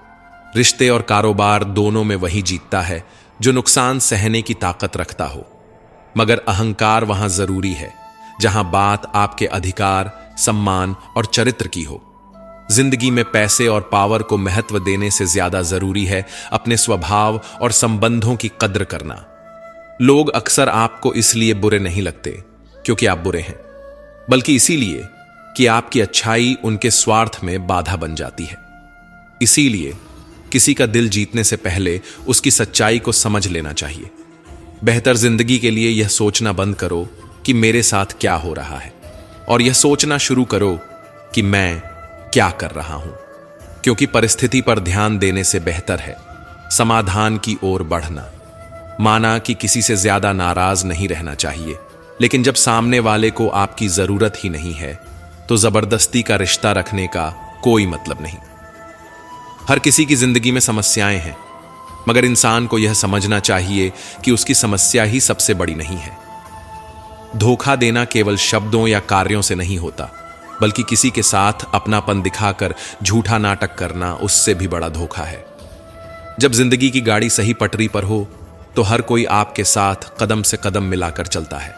रिश्ते और कारोबार दोनों में वही जीतता है जो नुकसान सहने की ताकत रखता हो, मगर अहंकार वहां जरूरी है जहां बात आपके अधिकार, सम्मान और चरित्र की हो। जिंदगी में पैसे और पावर को महत्व देने से ज्यादा जरूरी है अपने स्वभाव और संबंधों की कद्र करना। लोग अक्सर आपको इसलिए बुरे नहीं लगते क्योंकि आप बुरे हैं, बल्कि इसीलिए कि आपकी अच्छाई उनके स्वार्थ में बाधा बन जाती है। इसीलिए किसी का दिल जीतने से पहले उसकी सच्चाई को समझ लेना चाहिए। बेहतर जिंदगी के लिए यह सोचना बंद करो कि मेरे साथ क्या हो रहा है, और यह सोचना शुरू करो कि मैं क्या कर रहा हूं। क्योंकि परिस्थिति पर ध्यान देने से बेहतर है समाधान की ओर बढ़ना। माना कि किसी से ज्यादा नाराज नहीं रहना चाहिए, लेकिन जब सामने वाले को आपकी जरूरत ही नहीं है तो जबरदस्ती का रिश्ता रखने का कोई मतलब नहीं। हर किसी की जिंदगी में समस्याएं हैं, मगर इंसान को यह समझना चाहिए कि उसकी समस्या ही सबसे बड़ी नहीं है। धोखा देना केवल शब्दों या कार्यों से नहीं होता, बल्कि किसी के साथ अपनापन दिखाकर झूठा नाटक करना उससे भी बड़ा धोखा है। जब जिंदगी की गाड़ी सही पटरी पर हो तो हर कोई आपके साथ कदम से कदम मिलाकर चलता है,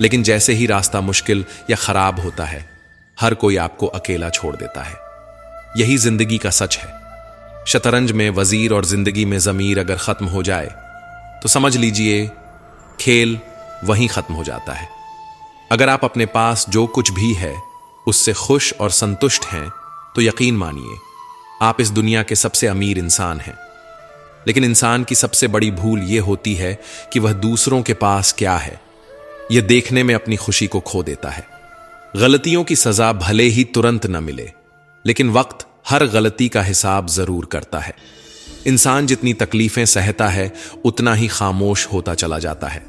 लेकिन जैसे ही रास्ता मुश्किल या खराब होता है हर कोई आपको अकेला छोड़ देता है। यही जिंदगी का सच है। शतरंज में वजीर और जिंदगी में जमीर अगर खत्म हो जाए तो समझ लीजिए खेल वहीं खत्म हो जाता है। अगर आप अपने पास जो कुछ भी है उससे खुश और संतुष्ट हैं तो यकीन मानिए आप इस दुनिया के सबसे अमीर इंसान हैं। लेकिन इंसान की सबसे बड़ी भूल यह होती है कि वह दूसरों के पास क्या है यह देखने में अपनी खुशी को खो देता है। गलतियों की सजा भले ही तुरंत न मिले, लेकिन वक्त हर गलती का हिसाब जरूर करता है। इंसान जितनी तकलीफें सहता है उतना ही खामोश होता चला जाता है,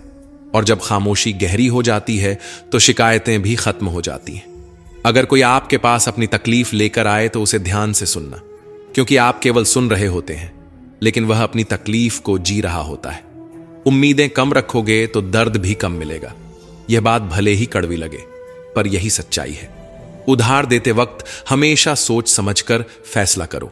और जब खामोशी गहरी हो जाती है तो शिकायतें भी खत्म हो जाती हैं। अगर कोई आपके पास अपनी तकलीफ लेकर आए तो उसे ध्यान से सुनना, क्योंकि आप केवल सुन रहे होते हैं लेकिन वह अपनी तकलीफ को जी रहा होता है। उम्मीदें कम रखोगे तो दर्द भी कम मिलेगा। यह बात भले ही कड़वी लगे, पर यही सच्चाई है। उधार देते वक्त हमेशा सोच समझकर फैसला करो,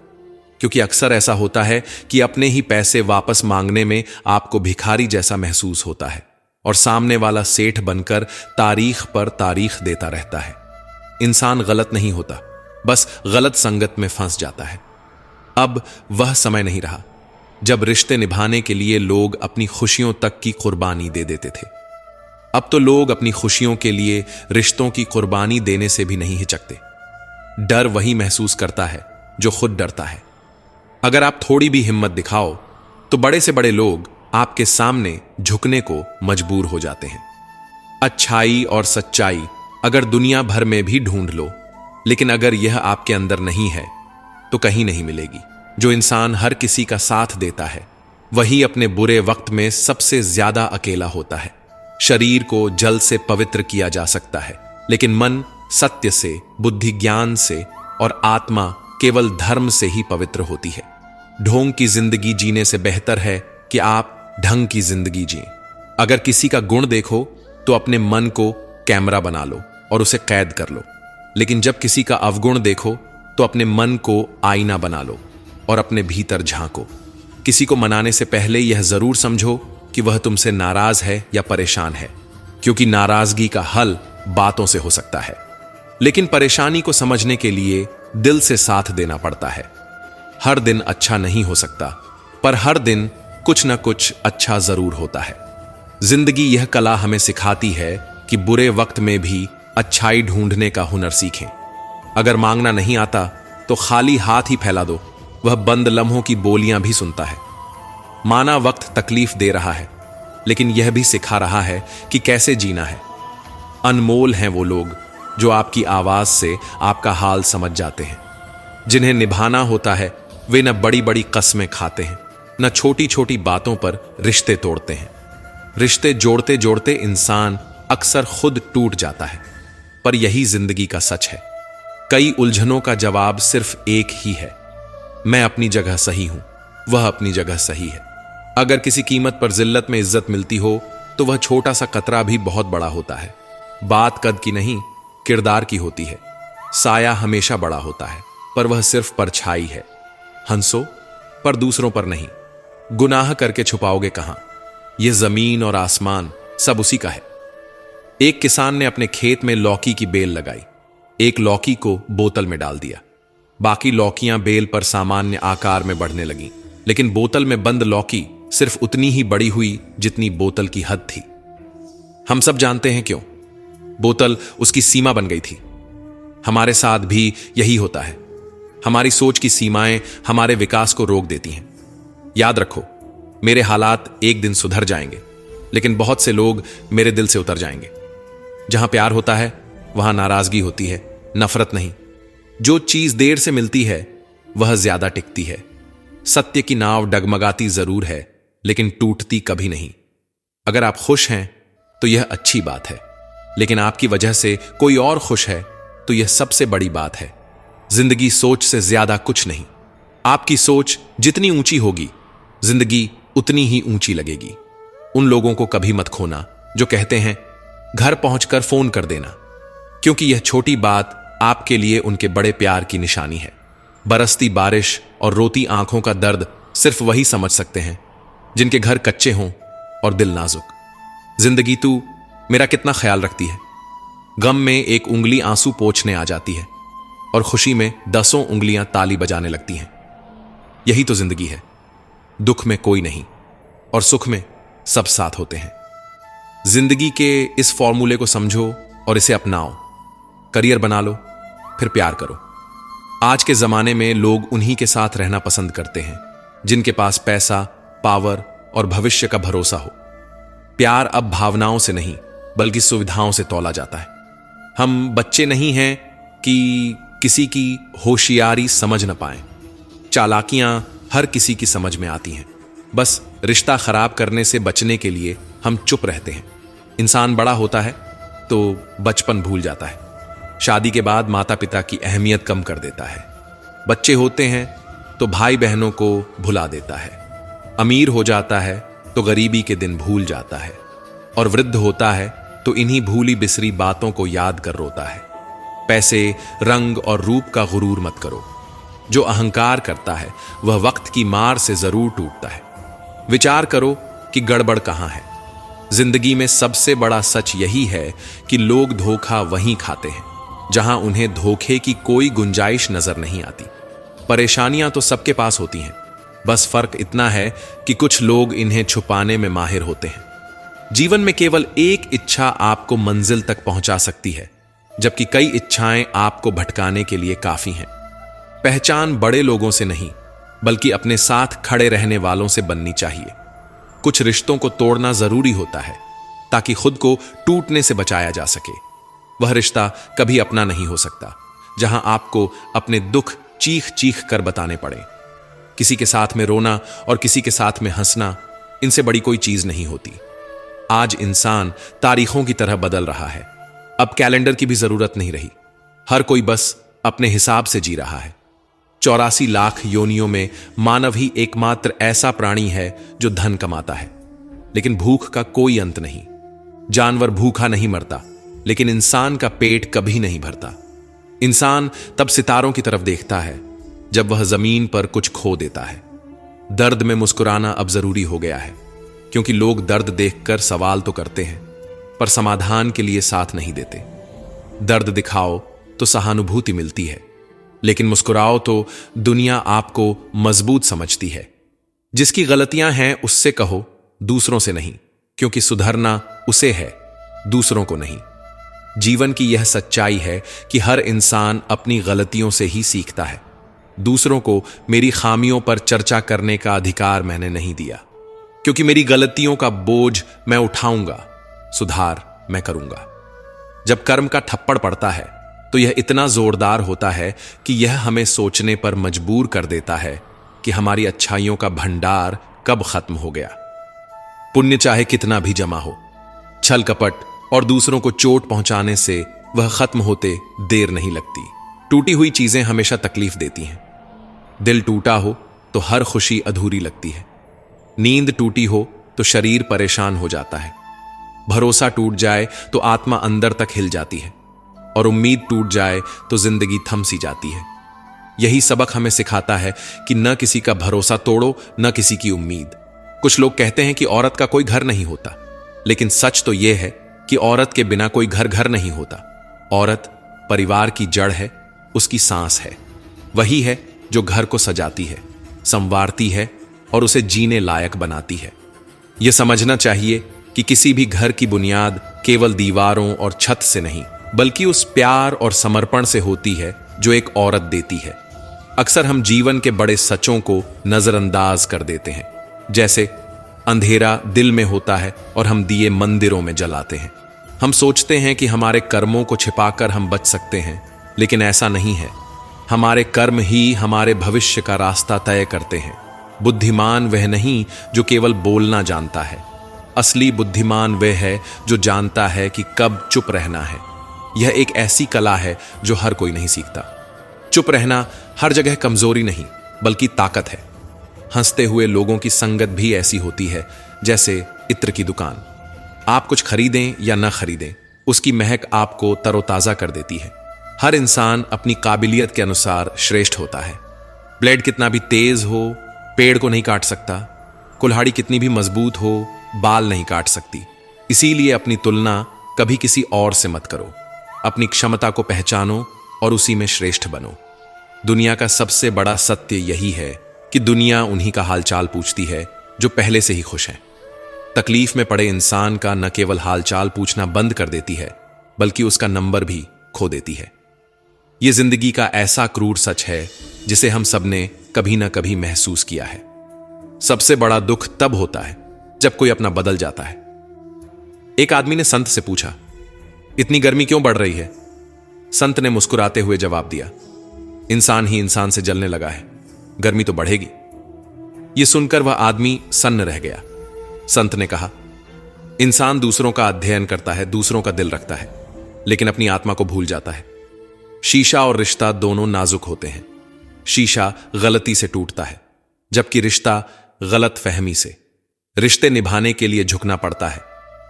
क्योंकि अक्सर ऐसा होता है कि अपने ही पैसे वापस मांगने में आपको भिखारी जैसा महसूस होता है, और सामने वाला सेठ बनकर तारीख पर तारीख देता रहता है। इंसान गलत नहीं होता, बस गलत संगत में फंस जाता है। अब वह समय नहीं रहा जब रिश्ते निभाने के लिए लोग अपनी खुशियों तक की कुर्बानी दे देते थे। अब तो लोग अपनी खुशियों के लिए रिश्तों की कुर्बानी देने से भी नहीं हिचकते। डर वही महसूस करता है जो खुद डरता है। अगर आप थोड़ी भी हिम्मत दिखाओ तो बड़े से बड़े लोग आपके सामने झुकने को मजबूर हो जाते हैं। अच्छाई और सच्चाई अगर दुनिया भर में भी ढूंढ लो, लेकिन अगर यह आपके अंदर नहीं है तो कहीं नहीं मिलेगी। जो इंसान हर किसी का साथ देता है वही अपने बुरे वक्त में सबसे ज्यादा अकेला होता है। शरीर को जल से पवित्र किया जा सकता है, लेकिन मन सत्य से, बुद्धि ज्ञान से और आत्मा केवल धर्म से ही पवित्र होती है। ढोंग की जिंदगी जीने से बेहतर है कि आप ढंग की जिंदगी जिएं। अगर किसी का गुण देखो तो अपने मन को कैमरा बना लो और उसे कैद कर लो, लेकिन जब किसी का अवगुण देखो तो अपने मन को आईना बना लो और अपने भीतर झांको। किसी को मनाने से पहले यह जरूर समझो कि वह तुमसे नाराज है या परेशान है, क्योंकि नाराजगी का हल बातों से हो सकता है, लेकिन परेशानी को समझने के लिए दिल से साथ देना पड़ता है। हर दिन अच्छा नहीं हो सकता, पर हर दिन कुछ न कुछ अच्छा जरूर होता है। जिंदगी यह कला हमें सिखाती है कि बुरे वक्त में भी अच्छाई ढूंढने का हुनर सीखें। अगर मांगना नहीं आता तो खाली हाथ ही फैला दो, वह बंद लम्हों की बोलियां भी सुनता है। माना वक्त तकलीफ दे रहा है, लेकिन यह भी सिखा रहा है कि कैसे जीना है। अनमोल हैं वो लोग जो आपकी आवाज से आपका हाल समझ जाते हैं। जिन्हें निभाना होता है वे न बड़ी बड़ी कस्में खाते हैं, न छोटी छोटी बातों पर रिश्ते तोड़ते हैं। रिश्ते जोड़ते जोड़ते इंसान अक्सर खुद टूट जाता है, पर यही जिंदगी का सच है। कई उलझनों का जवाब सिर्फ एक ही है, मैं अपनी जगह सही हूं, वह अपनी जगह सही है। अगर किसी कीमत पर जिल्लत में इज्जत मिलती हो तो वह छोटा सा कतरा भी बहुत बड़ा होता है। बात कद की नहीं, किरदार की होती है। साया हमेशा बड़ा होता है, पर वह सिर्फ परछाई है। हंसो, पर दूसरों पर नहीं। गुनाह करके छुपाओगे कहां? यह जमीन और आसमान सब उसी का है। एक किसान ने अपने खेत में लौकी की बेल लगाई। एक लौकी को बोतल में डाल दिया। बाकी लौकियां बेल पर सामान्य आकार में बढ़ने लगीं, लेकिन बोतल में बंद लौकी सिर्फ उतनी ही बड़ी हुई जितनी बोतल की हद थी। हम सब जानते हैं क्यों। बोतल उसकी सीमा बन गई थी। हमारे साथ भी यही होता है। हमारी सोच की सीमाएं हमारे विकास को रोक देती हैं। याद रखो, मेरे हालात एक दिन सुधर जाएंगे, लेकिन बहुत से लोग मेरे दिल से उतर जाएंगे। जहां प्यार होता है वहां नाराजगी होती है, नफरत नहीं। जो चीज देर से मिलती है वह ज्यादा टिकती है। सत्य की नाव डगमगाती जरूर है, लेकिन टूटती कभी नहीं। अगर आप खुश हैं तो यह अच्छी बात है, लेकिन आपकी वजह से कोई और खुश है तो यह सबसे बड़ी बात है। जिंदगी सोच से ज्यादा कुछ नहीं। आपकी सोच जितनी ऊंची होगी, जिंदगी उतनी ही ऊंची लगेगी। उन लोगों को कभी मत खोना जो कहते हैं घर पहुंचकर फोन कर देना, क्योंकि यह छोटी बात आपके लिए उनके बड़े प्यार की निशानी है। बरसती बारिश और रोती आंखों का दर्द सिर्फ वही समझ सकते हैं जिनके घर कच्चे हों और दिल नाजुक। जिंदगी तू मेरा कितना ख्याल रखती है। गम में एक उंगली आंसू पोंछने आ जाती है और खुशी में 10 उंगलियां ताली बजाने लगती हैं। यही तो जिंदगी है। दुख में कोई नहीं और सुख में सब साथ होते हैं। जिंदगी के इस फॉर्मूले को समझो और इसे अपनाओ। करियर बना लो, फिर प्यार करो। आज के जमाने में लोग उन्हीं के साथ रहना पसंद करते हैं जिनके पास पैसा, पावर और भविष्य का भरोसा हो। प्यार अब भावनाओं से नहीं बल्कि सुविधाओं से तौला जाता है। हम बच्चे नहीं हैं कि किसी की होशियारी समझ न पाएं। चालाकियां हर किसी की समझ में आती हैं। बस रिश्ता खराब करने से बचने के लिए हम चुप रहते हैं। इंसान बड़ा होता है तो बचपन भूल जाता है। शादी के बाद माता पिता की अहमियत कम कर देता है। बच्चे होते हैं तो भाई बहनों को भुला देता है। अमीर हो जाता है तो गरीबी के दिन भूल जाता है, और वृद्ध होता है तो इन्हीं भूली बिसरी बातों को याद कर रोता है। पैसे, रंग और रूप का गुरूर मत करो। जो अहंकार करता है वह वक्त की मार से जरूर टूटता है। विचार करो कि गड़बड़ कहां है। जिंदगी में सबसे बड़ा सच यही है कि लोग धोखा वहीं खाते हैं जहां उन्हें धोखे की कोई गुंजाइश नजर नहीं आती। परेशानियां तो सबके पास होती हैं, बस फर्क इतना है कि कुछ लोग इन्हें छुपाने में माहिर होते हैं। जीवन में केवल एक इच्छा आपको मंजिल तक पहुंचा सकती है, जबकि कई इच्छाएं आपको भटकाने के लिए काफी हैं। पहचान बड़े लोगों से नहीं बल्कि अपने साथ खड़े रहने वालों से बननी चाहिए। कुछ रिश्तों को तोड़ना जरूरी होता है ताकि खुद को टूटने से बचाया जा सके। वह रिश्ता कभी अपना नहीं हो सकता जहां आपको अपने दुख चीख चीख कर बताने पड़े। किसी के साथ में रोना और किसी के साथ में हंसना, इनसे बड़ी कोई चीज नहीं होती। आज इंसान तारीखों की तरह बदल रहा है। अब कैलेंडर की भी जरूरत नहीं रही। हर कोई बस अपने हिसाब से जी रहा है। 84 लाख योनियों में मानव ही एकमात्र ऐसा प्राणी है जो धन कमाता है, लेकिन भूख का कोई अंत नहीं। जानवर भूखा नहीं मरता, लेकिन इंसान का पेट कभी नहीं भरता। इंसान तब सितारों की तरफ देखता है जब वह जमीन पर कुछ खो देता है। दर्द में मुस्कुराना अब जरूरी हो गया है, क्योंकि लोग दर्द देखकर सवाल तो करते हैं पर समाधान के लिए साथ नहीं देते। दर्द दिखाओ तो सहानुभूति मिलती है, लेकिन मुस्कुराओ तो दुनिया आपको मजबूत समझती है। जिसकी गलतियां हैं उससे कहो, दूसरों से नहीं, क्योंकि सुधरना उसे है, दूसरों को नहीं। जीवन की यह सच्चाई है कि हर इंसान अपनी गलतियों से ही सीखता है। दूसरों को मेरी खामियों पर चर्चा करने का अधिकार मैंने नहीं दिया, क्योंकि मेरी गलतियों का बोझ मैं उठाऊंगा, सुधार मैं करूंगा। जब कर्म का थप्पड़ पड़ता है तो यह इतना जोरदार होता है कि यह हमें सोचने पर मजबूर कर देता है कि हमारी अच्छाइयों का भंडार कब खत्म हो गया। पुण्य चाहे कितना भी जमा हो, छल कपट और दूसरों को चोट पहुंचाने से वह खत्म होते देर नहीं लगती। टूटी हुई चीजें हमेशा तकलीफ देती हैं। दिल टूटा हो तो हर खुशी अधूरी लगती है। नींद टूटी हो तो शरीर परेशान हो जाता है। भरोसा टूट जाए तो आत्मा अंदर तक हिल जाती है, और उम्मीद टूट जाए तो जिंदगी थम सी जाती है। यही सबक हमें सिखाता है कि न किसी का भरोसा तोड़ो, न किसी की उम्मीद। कुछ लोग कहते हैं कि औरत का कोई घर नहीं होता, लेकिन सच तो यह है कि औरत के बिना कोई घर घर नहीं होता। औरत परिवार की जड़ है, उसकी सांस है। वही है जो घर को सजाती है, संवारती है और उसे जीने लायक बनाती है। यह समझना चाहिए कि किसी भी घर की बुनियाद केवल दीवारों और छत से नहीं, बल्कि उस प्यार और समर्पण से होती है जो एक औरत देती है। अक्सर हम जीवन के बड़े सचों को नजरअंदाज कर देते हैं, जैसे अंधेरा दिल में होता है और हम दिए मंदिरों में जलाते हैं। हम सोचते हैं कि हमारे कर्मों को छिपाकर हम बच सकते हैं, लेकिन ऐसा नहीं है। हमारे कर्म ही हमारे भविष्य का रास्ता तय करते हैं। बुद्धिमान वह नहीं जो केवल बोलना जानता है, असली बुद्धिमान वह है जो जानता है कि कब चुप रहना है। यह एक ऐसी कला है जो हर कोई नहीं सीखता। चुप रहना हर जगह कमजोरी नहीं, बल्कि ताकत है। हंसते हुए लोगों की संगत भी ऐसी होती है जैसे इत्र की दुकान। आप कुछ खरीदें या न खरीदें, उसकी महक आपको तरोताजा कर देती है। हर इंसान अपनी काबिलियत के अनुसार श्रेष्ठ होता है। ब्लेड कितना भी तेज हो, पेड़ को नहीं काट सकता। कुल्हाड़ी कितनी भी मजबूत हो, बाल नहीं काट सकती। इसीलिए अपनी तुलना कभी किसी और से मत करो। अपनी क्षमता को पहचानो और उसी में श्रेष्ठ बनो। दुनिया का सबसे बड़ा सत्य यही है कि दुनिया उन्हीं का हालचाल पूछती है जो पहले से ही खुश हैं। तकलीफ में पड़े इंसान का न केवल हालचाल पूछना बंद कर देती है, बल्कि उसका नंबर भी खो देती है। यह जिंदगी का ऐसा क्रूर सच है जिसे हम सबने कभी ना कभी महसूस किया है। सबसे बड़ा दुख तब होता है जब कोई अपना बदल जाता है। एक आदमी ने संत से पूछा, इतनी गर्मी क्यों बढ़ रही है? संत ने मुस्कुराते हुए जवाब दिया, इंसान ही इंसान से जलने लगा है, गर्मी तो बढ़ेगी। यह सुनकर वह आदमी सन्न रह गया। संत ने कहा, इंसान दूसरों का अध्ययन करता है, दूसरों का दिल रखता है, लेकिन अपनी आत्मा को भूल जाता है। शीशा और रिश्ता दोनों नाजुक होते हैं। शीशा गलती से टूटता है, जबकि रिश्ता गलत फहमी से। रिश्ते निभाने के लिए झुकना पड़ता है,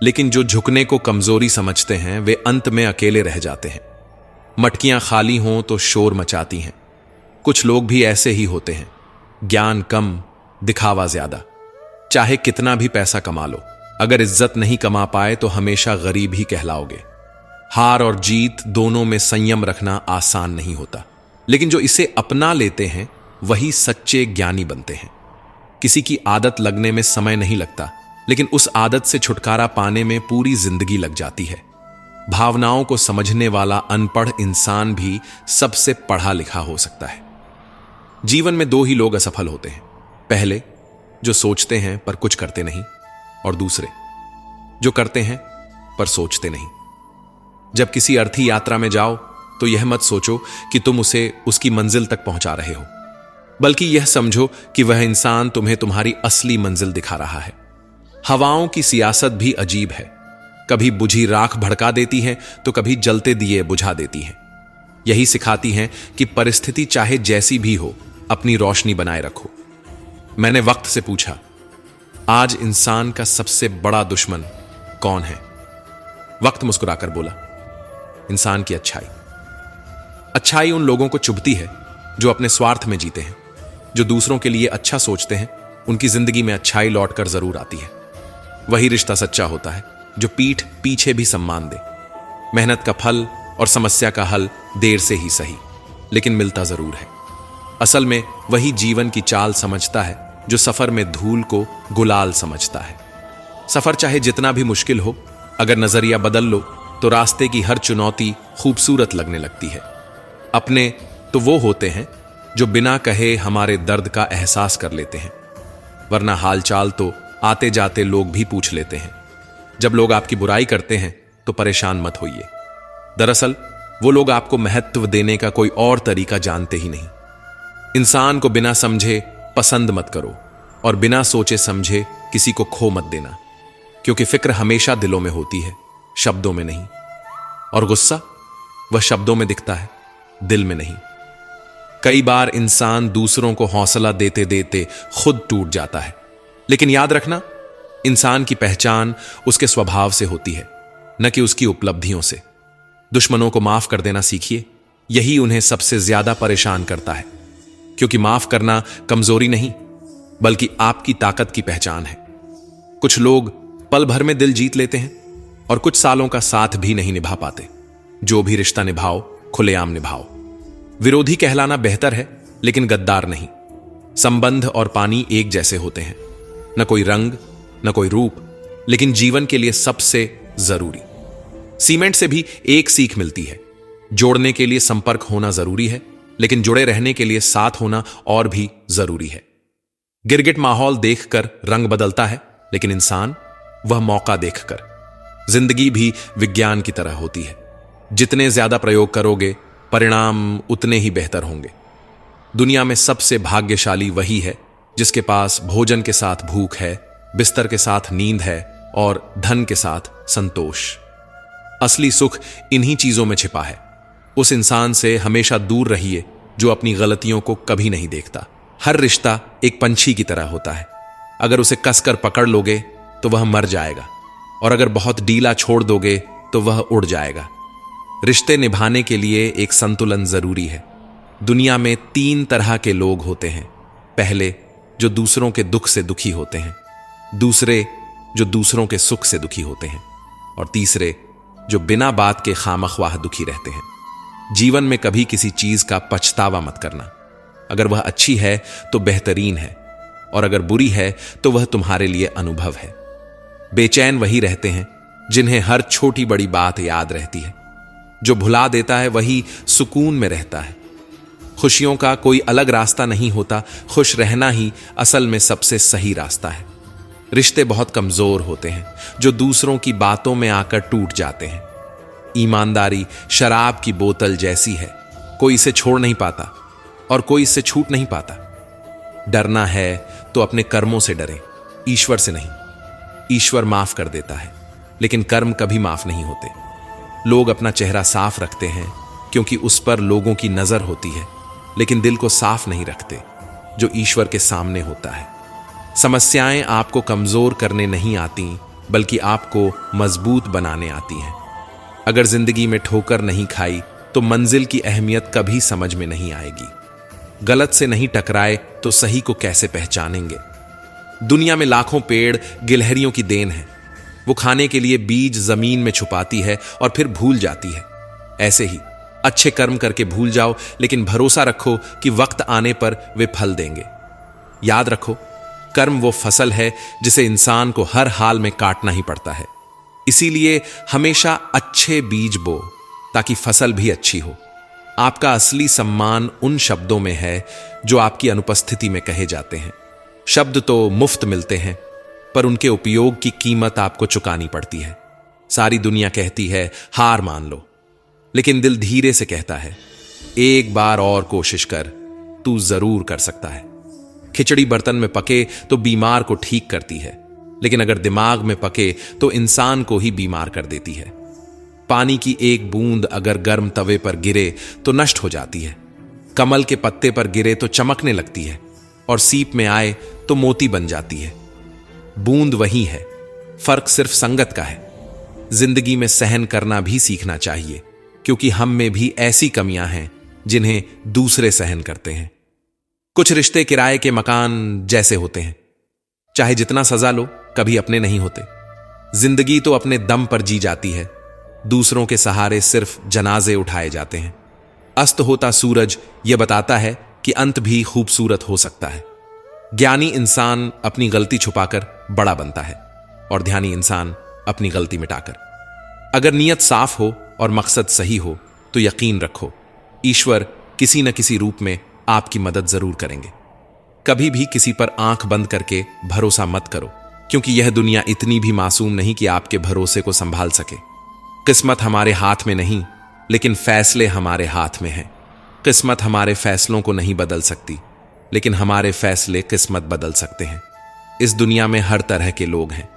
लेकिन जो झुकने को कमजोरी समझते हैं वे अंत में अकेले रह जाते हैं। मटकियां खाली हों तो शोर मचाती हैं। कुछ लोग भी ऐसे ही होते हैं, ज्ञान कम, दिखावा ज्यादा। चाहे कितना भी पैसा कमा लो, अगर इज्जत नहीं कमा पाए तो हमेशा गरीब ही कहलाओगे। हार और जीत दोनों में संयम रखना आसान नहीं होता, लेकिन जो इसे अपना लेते हैं वही सच्चे ज्ञानी बनते हैं। किसी की आदत लगने में समय नहीं लगता, लेकिन उस आदत से छुटकारा पाने में पूरी जिंदगी लग जाती है। भावनाओं को समझने वाला अनपढ़ इंसान भी सबसे पढ़ा लिखा हो सकता है। जीवन में दो ही लोग असफल होते हैं, पहले जो सोचते हैं पर कुछ करते नहीं, और दूसरे जो करते हैं पर सोचते नहीं। जब किसी अर्थी यात्रा में जाओ तो यह मत सोचो कि तुम उसे उसकी मंजिल तक पहुंचा रहे हो, बल्कि यह समझो कि वह इंसान तुम्हें तुम्हारी असली मंजिल दिखा रहा है। हवाओं की सियासत भी अजीब है, कभी बुझी राख भड़का देती है तो कभी जलते दिए बुझा देती है। यही सिखाती हैं कि परिस्थिति चाहे जैसी भी हो, अपनी रोशनी बनाए रखो। मैंने वक्त से पूछा, आज इंसान का सबसे बड़ा दुश्मन कौन है? वक्त मुस्कुराकर बोला, इंसान की अच्छाई। अच्छाई उन लोगों को चुभती है जो अपने स्वार्थ में जीते हैं। जो दूसरों के लिए अच्छा सोचते हैं, उनकी जिंदगी में अच्छाई लौटकर जरूर आती है। वही रिश्ता सच्चा होता है जो पीठ पीछे भी सम्मान दे। मेहनत का फल और समस्या का हल देर से ही सही, लेकिन मिलता जरूर है। असल में वही जीवन की चाल समझता है जो सफर में धूल को गुलाल समझता है। सफर चाहे जितना भी मुश्किल हो, अगर नजरिया बदल लो तो रास्ते की हर चुनौती खूबसूरत लगने लगती है। अपने तो वो होते हैं जो बिना कहे हमारे दर्द का एहसास कर लेते हैं, वरना हालचाल तो आते जाते लोग भी पूछ लेते हैं। जब लोग आपकी बुराई करते हैं तो परेशान मत होइए। दरअसल वो लोग आपको महत्व देने का कोई और तरीका जानते ही नहीं। इंसान को बिना समझे पसंद मत करो और बिना सोचे समझे किसी को खो मत देना, क्योंकि फिक्र हमेशा दिलों में होती है, शब्दों में नहीं। और गुस्सा वह शब्दों में दिखता है, दिल में नहीं। कई बार इंसान दूसरों को हौसला देते देते खुद टूट जाता है, लेकिन याद रखना, इंसान की पहचान उसके स्वभाव से होती है, न कि उसकी उपलब्धियों से। दुश्मनों को माफ कर देना सीखिए, यही उन्हें सबसे ज्यादा परेशान करता है, क्योंकि माफ करना कमजोरी नहीं, बल्कि आपकी ताकत की पहचान है। कुछ लोग पल भर में दिल जीत लेते हैं और कुछ सालों का साथ भी नहीं निभा पाते। जो भी रिश्ता निभाओ, खुलेआम निभाओ। विरोधी कहलाना बेहतर है, लेकिन गद्दार नहीं। संबंध और पानी एक जैसे होते हैं, न कोई रंग न कोई रूप, लेकिन जीवन के लिए सबसे जरूरी। सीमेंट से भी एक सीख मिलती है, जोड़ने के लिए संपर्क होना जरूरी है, लेकिन जुड़े रहने के लिए साथ होना और भी जरूरी है। गिरगिट माहौल देखकर रंग बदलता है, लेकिन इंसान वह मौका देखकर। जिंदगी भी विज्ञान की तरह होती है, जितने ज्यादा प्रयोग करोगे परिणाम उतने ही बेहतर होंगे। दुनिया में सबसे भाग्यशाली वही है जिसके पास भोजन के साथ भूख है, बिस्तर के साथ नींद है और धन के साथ संतोष। असली सुख इन्हीं चीजों में छिपा है। उस इंसान से हमेशा दूर रहिए जो अपनी गलतियों को कभी नहीं देखता। हर रिश्ता एक पंछी की तरह होता है, अगर उसे कसकर पकड़ लोगे तो वह मर जाएगा, और अगर बहुत ढीला छोड़ दोगे तो वह उड़ जाएगा। रिश्ते निभाने के लिए एक संतुलन जरूरी है। दुनिया में 3 तरह के लोग होते हैं। पहले, जो दूसरों के दुख से दुखी होते हैं। दूसरे, जो दूसरों के सुख से दुखी होते हैं। और तीसरे, जो बिना बात के खामख्वाह दुखी रहते हैं। जीवन में कभी किसी चीज का पछतावा मत करना। अगर वह अच्छी है तो बेहतरीन है, और अगर बुरी है तो वह तुम्हारे लिए अनुभव है। बेचैन वही रहते हैं जिन्हें हर छोटी बड़ी बात याद रहती है। जो भुला देता है वही सुकून में रहता है। खुशियों का कोई अलग रास्ता नहीं होता, खुश रहना ही असल में सबसे सही रास्ता है। रिश्ते बहुत कमजोर होते हैं जो दूसरों की बातों में आकर टूट जाते हैं। ईमानदारी शराब की बोतल जैसी है, कोई इसे छोड़ नहीं पाता और कोई इससे छूट नहीं पाता। डरना है तो अपने कर्मों से डरें, ईश्वर से नहीं। ईश्वर माफ कर देता है, लेकिन कर्म कभी माफ नहीं होते। लोग अपना चेहरा साफ रखते हैं क्योंकि उस पर लोगों की नजर होती है, लेकिन दिल को साफ नहीं रखते जो ईश्वर के सामने होता है। समस्याएं आपको कमजोर करने नहीं आती, बल्कि आपको मजबूत बनाने आती हैं। अगर जिंदगी में ठोकर नहीं खाई तो मंजिल की अहमियत कभी समझ में नहीं आएगी। गलत से नहीं टकराए तो सही को कैसे पहचानेंगे। दुनिया में लाखों पेड़ गिलहरियों की देन है। वो खाने के लिए बीज जमीन में छुपाती है और फिर भूल जाती है। ऐसे ही अच्छे कर्म करके भूल जाओ, लेकिन भरोसा रखो कि वक्त आने पर वे फल देंगे। याद रखो, कर्म वो फसल है जिसे इंसान को हर हाल में काटना ही पड़ता है। इसीलिए हमेशा अच्छे बीज बो ताकि फसल भी अच्छी हो। आपका असली सम्मान उन शब्दों में है जो आपकी अनुपस्थिति में कहे जाते हैं। शब्द तो मुफ्त मिलते हैं, पर उनके उपयोग की कीमत आपको चुकानी पड़ती है। सारी दुनिया कहती है हार मान लो, लेकिन दिल धीरे से कहता है एक बार और कोशिश कर, तू जरूर कर सकता है। खिचड़ी बर्तन में पके तो बीमार को ठीक करती है, लेकिन अगर दिमाग में पके तो इंसान को ही बीमार कर देती है। पानी की एक बूंद अगर गर्म तवे पर गिरे तो नष्ट हो जाती है। कमल के पत्ते पर गिरे तो चमकने लगती है, और सीप में आए तो मोती बन जाती है। बूंद वही है, फर्क सिर्फ संगत का है। जिंदगी में सहन करना भी सीखना चाहिए, क्योंकि हम में भी ऐसी कमियां हैं जिन्हें दूसरे सहन करते हैं। कुछ रिश्ते किराए के मकान जैसे होते हैं, चाहे जितना सजा लो कभी अपने नहीं होते। जिंदगी तो अपने दम पर जी जाती है, दूसरों के सहारे सिर्फ जनाजे उठाए जाते हैं। अस्त होता सूरज यह बताता है कि अंत भी खूबसूरत हो सकता है। ज्ञानी इंसान अपनी गलती छुपाकर बड़ा बनता है, और ध्यानी इंसान अपनी गलती मिटाकर। अगर नीयत साफ हो और मकसद सही हो तो यकीन रखो, ईश्वर किसी न किसी रूप में आपकी मदद जरूर करेंगे। कभी भी किसी पर आंख बंद करके भरोसा मत करो, क्योंकि यह दुनिया इतनी भी मासूम नहीं कि आपके भरोसे को संभाल सके। किस्मत हमारे हाथ में नहीं, लेकिन फैसले हमारे हाथ में हैं। किस्मत हमारे फैसलों को नहीं बदल सकती, लेकिन हमारे फैसले किस्मत बदल सकते हैं। इस दुनिया में हर तरह के लोग हैं,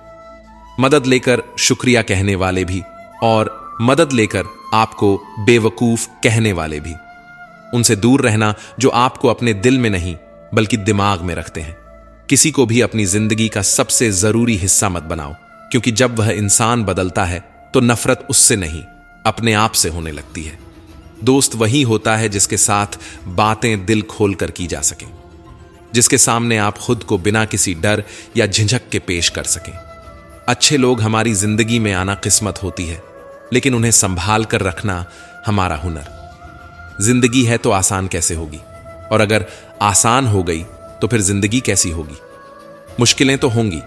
मदद लेकर शुक्रिया कहने वाले भी, और मदद लेकर आपको बेवकूफ कहने वाले भी। उनसे दूर रहना जो आपको अपने दिल में नहीं बल्कि दिमाग में रखते हैं। किसी को भी अपनी जिंदगी का सबसे जरूरी हिस्सा मत बनाओ, क्योंकि जब वह इंसान बदलता है तो नफरत उससे नहीं अपने आप से होने लगती है। दोस्त वही होता है जिसके साथ बातें दिल खोलकर की जा सकें, जिसके सामने आप खुद को बिना किसी डर या झिझक के पेश कर सकें। अच्छे लोग हमारी जिंदगी में आना किस्मत होती है, लेकिन उन्हें संभाल कर रखना हमारा हुनर। जिंदगी है तो आसान कैसे होगी, और अगर आसान हो गई तो फिर जिंदगी कैसी होगी। मुश्किलें तो होंगी,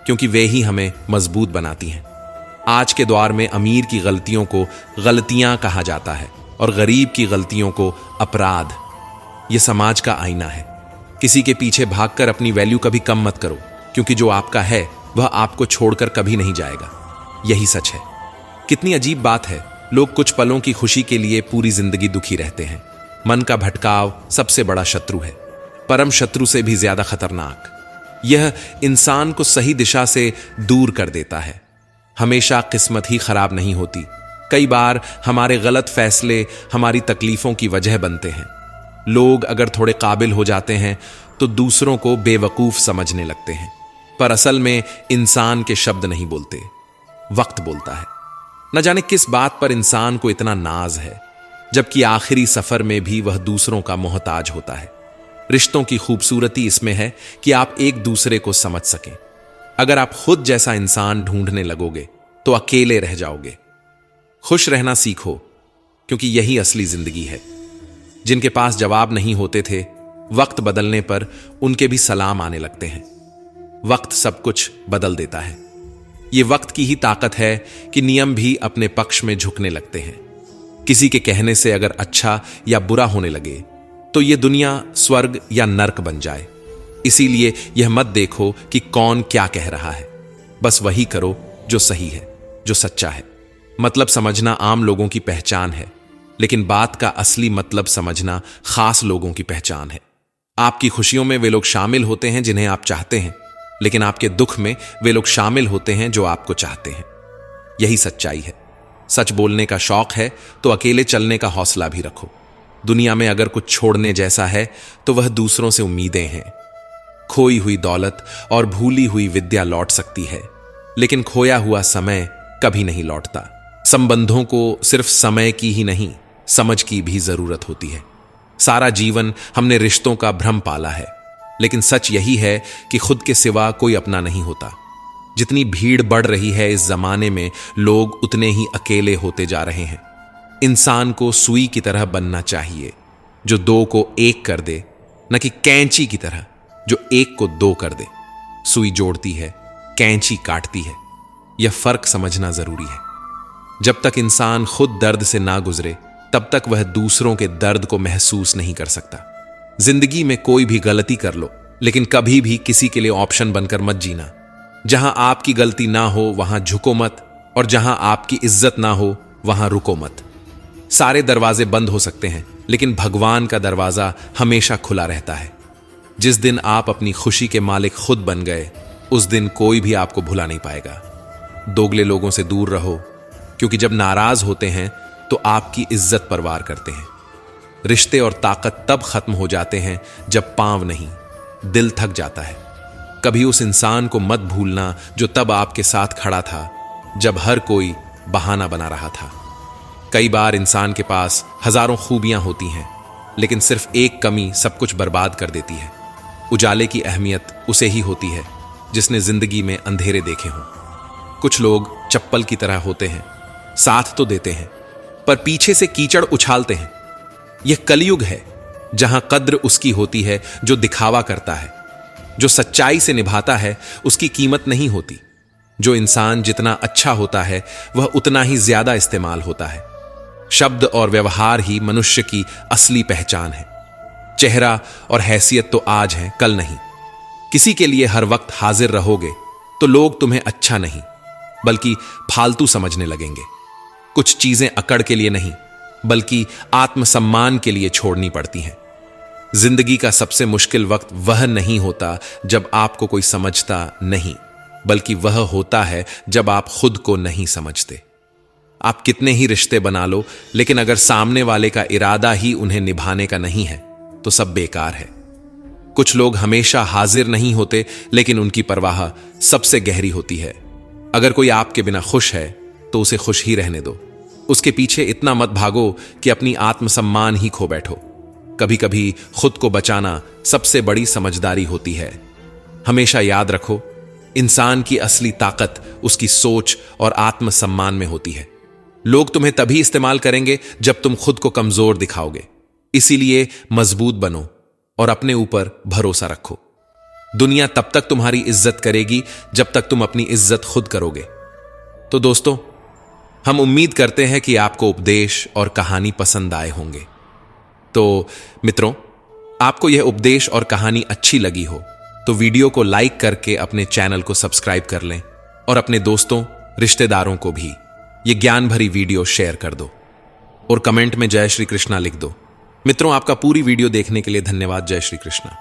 क्योंकि वे ही हमें मजबूत बनाती हैं। आज के दौर में अमीर की गलतियों को गलतियां कहा जाता है और गरीब की गलतियों को अपराध। यह समाज का आईना है। किसी के पीछे भागकर अपनी वैल्यू कभी कम मत करो, क्योंकि जो आपका है वह आपको छोड़कर कभी नहीं जाएगा। यही सच है। कितनी अजीब बात है, लोग कुछ पलों की खुशी के लिए पूरी जिंदगी दुखी रहते हैं। मन का भटकाव सबसे बड़ा शत्रु है, परम शत्रु से भी ज्यादा खतरनाक। यह इंसान को सही दिशा से दूर कर देता है। हमेशा किस्मत ही खराब नहीं होती। कई बार हमारे गलत फैसले हमारी तकलीफों की वजह बनते हैं। लोग अगर थोड़े काबिल हो जाते हैं तो दूसरों को बेवकूफ समझने लगते हैं, पर असल में इंसान के शब्द नहीं बोलते, वक्त बोलता है। न जाने किस बात पर इंसान को इतना नाज है, जबकि आखिरी सफर में भी वह दूसरों का मोहताज होता है। रिश्तों की खूबसूरती इसमें है कि आप एक दूसरे को समझ सकें। अगर आप खुद जैसा इंसान ढूंढने लगोगे तो अकेले रह जाओगे। खुश रहना सीखो, क्योंकि यही असली जिंदगी है। जिनके पास जवाब नहीं होते थे, वक्त बदलने पर उनके भी सलाम आने लगते हैं। वक्त सब कुछ बदल देता है। यह वक्त की ही ताकत है कि नियम भी अपने पक्ष में झुकने लगते हैं। किसी के कहने से अगर अच्छा या बुरा होने लगे तो यह दुनिया स्वर्ग या नर्क बन जाए। इसीलिए यह मत देखो कि कौन क्या कह रहा है, बस वही करो जो सही है, जो सच्चा है। मतलब समझना आम लोगों की पहचान है, लेकिन बात का असली मतलब समझना खास लोगों की पहचान है। आपकी खुशियों में वे लोग शामिल होते हैं जिन्हें आप चाहते हैं, लेकिन आपके दुख में वे लोग शामिल होते हैं जो आपको चाहते हैं। यही सच्चाई है। सच बोलने का शौक है तो अकेले चलने का हौसला भी रखो। दुनिया में अगर कुछ छोड़ने जैसा है तो वह दूसरों से उम्मीदें हैं। खोई हुई दौलत और भूली हुई विद्या लौट सकती है, लेकिन खोया हुआ समय कभी नहीं लौटता। संबंधों को सिर्फ समय की ही नहीं, समझ की भी जरूरत होती है। सारा जीवन हमने रिश्तों का भ्रम पाला है, लेकिन सच यही है कि खुद के सिवा कोई अपना नहीं होता। जितनी भीड़ बढ़ रही है इस जमाने में, लोग उतने ही अकेले होते जा रहे हैं। इंसान को सुई की तरह बनना चाहिए, जो दो को एक कर दे, न कि कैंची की तरह जो एक को दो कर दे। सुई जोड़ती है, कैंची काटती है। यह फर्क समझना जरूरी है। जब तक इंसान खुद दर्द से ना गुजरे, तब तक वह दूसरों के दर्द को महसूस नहीं कर सकता। जिंदगी में कोई भी गलती कर लो, लेकिन कभी भी किसी के लिए ऑप्शन बनकर मत जीना। जहां आपकी गलती ना हो वहां झुको मत, और जहां आपकी इज्जत ना हो वहां रुको मत। सारे दरवाजे बंद हो सकते हैं, लेकिन भगवान का दरवाजा हमेशा खुला रहता है। जिस दिन आप अपनी खुशी के मालिक खुद बन गए, उस दिन कोई भी आपको भुला नहीं पाएगा। दोगले लोगों से दूर रहो, क्योंकि जब नाराज होते हैं तो आपकी इज्जत परवार करते हैं। रिश्ते और ताकत तब खत्म हो जाते हैं जब पांव नहीं, दिल थक जाता है। कभी उस इंसान को मत भूलना जो तब आपके साथ खड़ा था, जब हर कोई बहाना बना रहा था। कई बार इंसान के पास हजारों खूबियां होती हैं, लेकिन सिर्फ एक कमी सब कुछ बर्बाद कर देती है। उजाले की अहमियत उसे ही होती है जिसने जिंदगी में अंधेरे देखे हों। कुछ लोग चप्पल की तरह होते हैं, साथ तो देते हैं, पर पीछे से कीचड़ उछालते हैं। यह कलयुग है, जहां कद्र उसकी होती है जो दिखावा करता है। जो सच्चाई से निभाता है उसकी कीमत नहीं होती। जो इंसान जितना अच्छा होता है वह उतना ही ज्यादा इस्तेमाल होता है। शब्द और व्यवहार ही मनुष्य की असली पहचान है। चेहरा और हैसियत तो आज है, कल नहीं। किसी के लिए हर वक्त हाजिर रहोगे तो लोग तुम्हें अच्छा नहीं बल्कि फालतू समझने लगेंगे। कुछ चीजें अकड़ के लिए नहीं, बल्कि आत्मसम्मान के लिए छोड़नी पड़ती हैं। जिंदगी का सबसे मुश्किल वक्त वह नहीं होता जब आपको कोई समझता नहीं, बल्कि वह होता है जब आप खुद को नहीं समझते। आप कितने ही रिश्ते बना लो, लेकिन अगर सामने वाले का इरादा ही उन्हें निभाने का नहीं है तो सब बेकार है। कुछ लोग हमेशा हाजिर नहीं होते, लेकिन उनकी परवाह सबसे गहरी होती है। अगर कोई आपके बिना खुश है तो उसे खुश ही रहने दो। उसके पीछे इतना मत भागो कि अपनी आत्मसम्मान ही खो बैठो। कभी कभी खुद को बचाना सबसे बड़ी समझदारी होती है। हमेशा याद रखो, इंसान की असली ताकत उसकी सोच और आत्मसम्मान में होती है। लोग तुम्हें तभी इस्तेमाल करेंगे जब तुम खुद को कमजोर दिखाओगे, इसीलिए मजबूत बनो और अपने ऊपर भरोसा रखो। दुनिया तब तक तुम्हारी इज्जत करेगी जब तक तुम अपनी इज्जत खुद करोगे। तो दोस्तों, हम उम्मीद करते हैं कि आपको उपदेश और कहानी पसंद आए होंगे। तो मित्रों, आपको यह उपदेश और कहानी अच्छी लगी हो तो वीडियो को लाइक करके अपने चैनल को सब्सक्राइब कर लें और अपने दोस्तों, रिश्तेदारों को भी ये ज्ञान भरी वीडियो शेयर कर दो और कमेंट में जय श्री कृष्णा लिख दो। मित्रों, आपका पूरी वीडियो देखने के लिए धन्यवाद। जय श्री कृष्णा।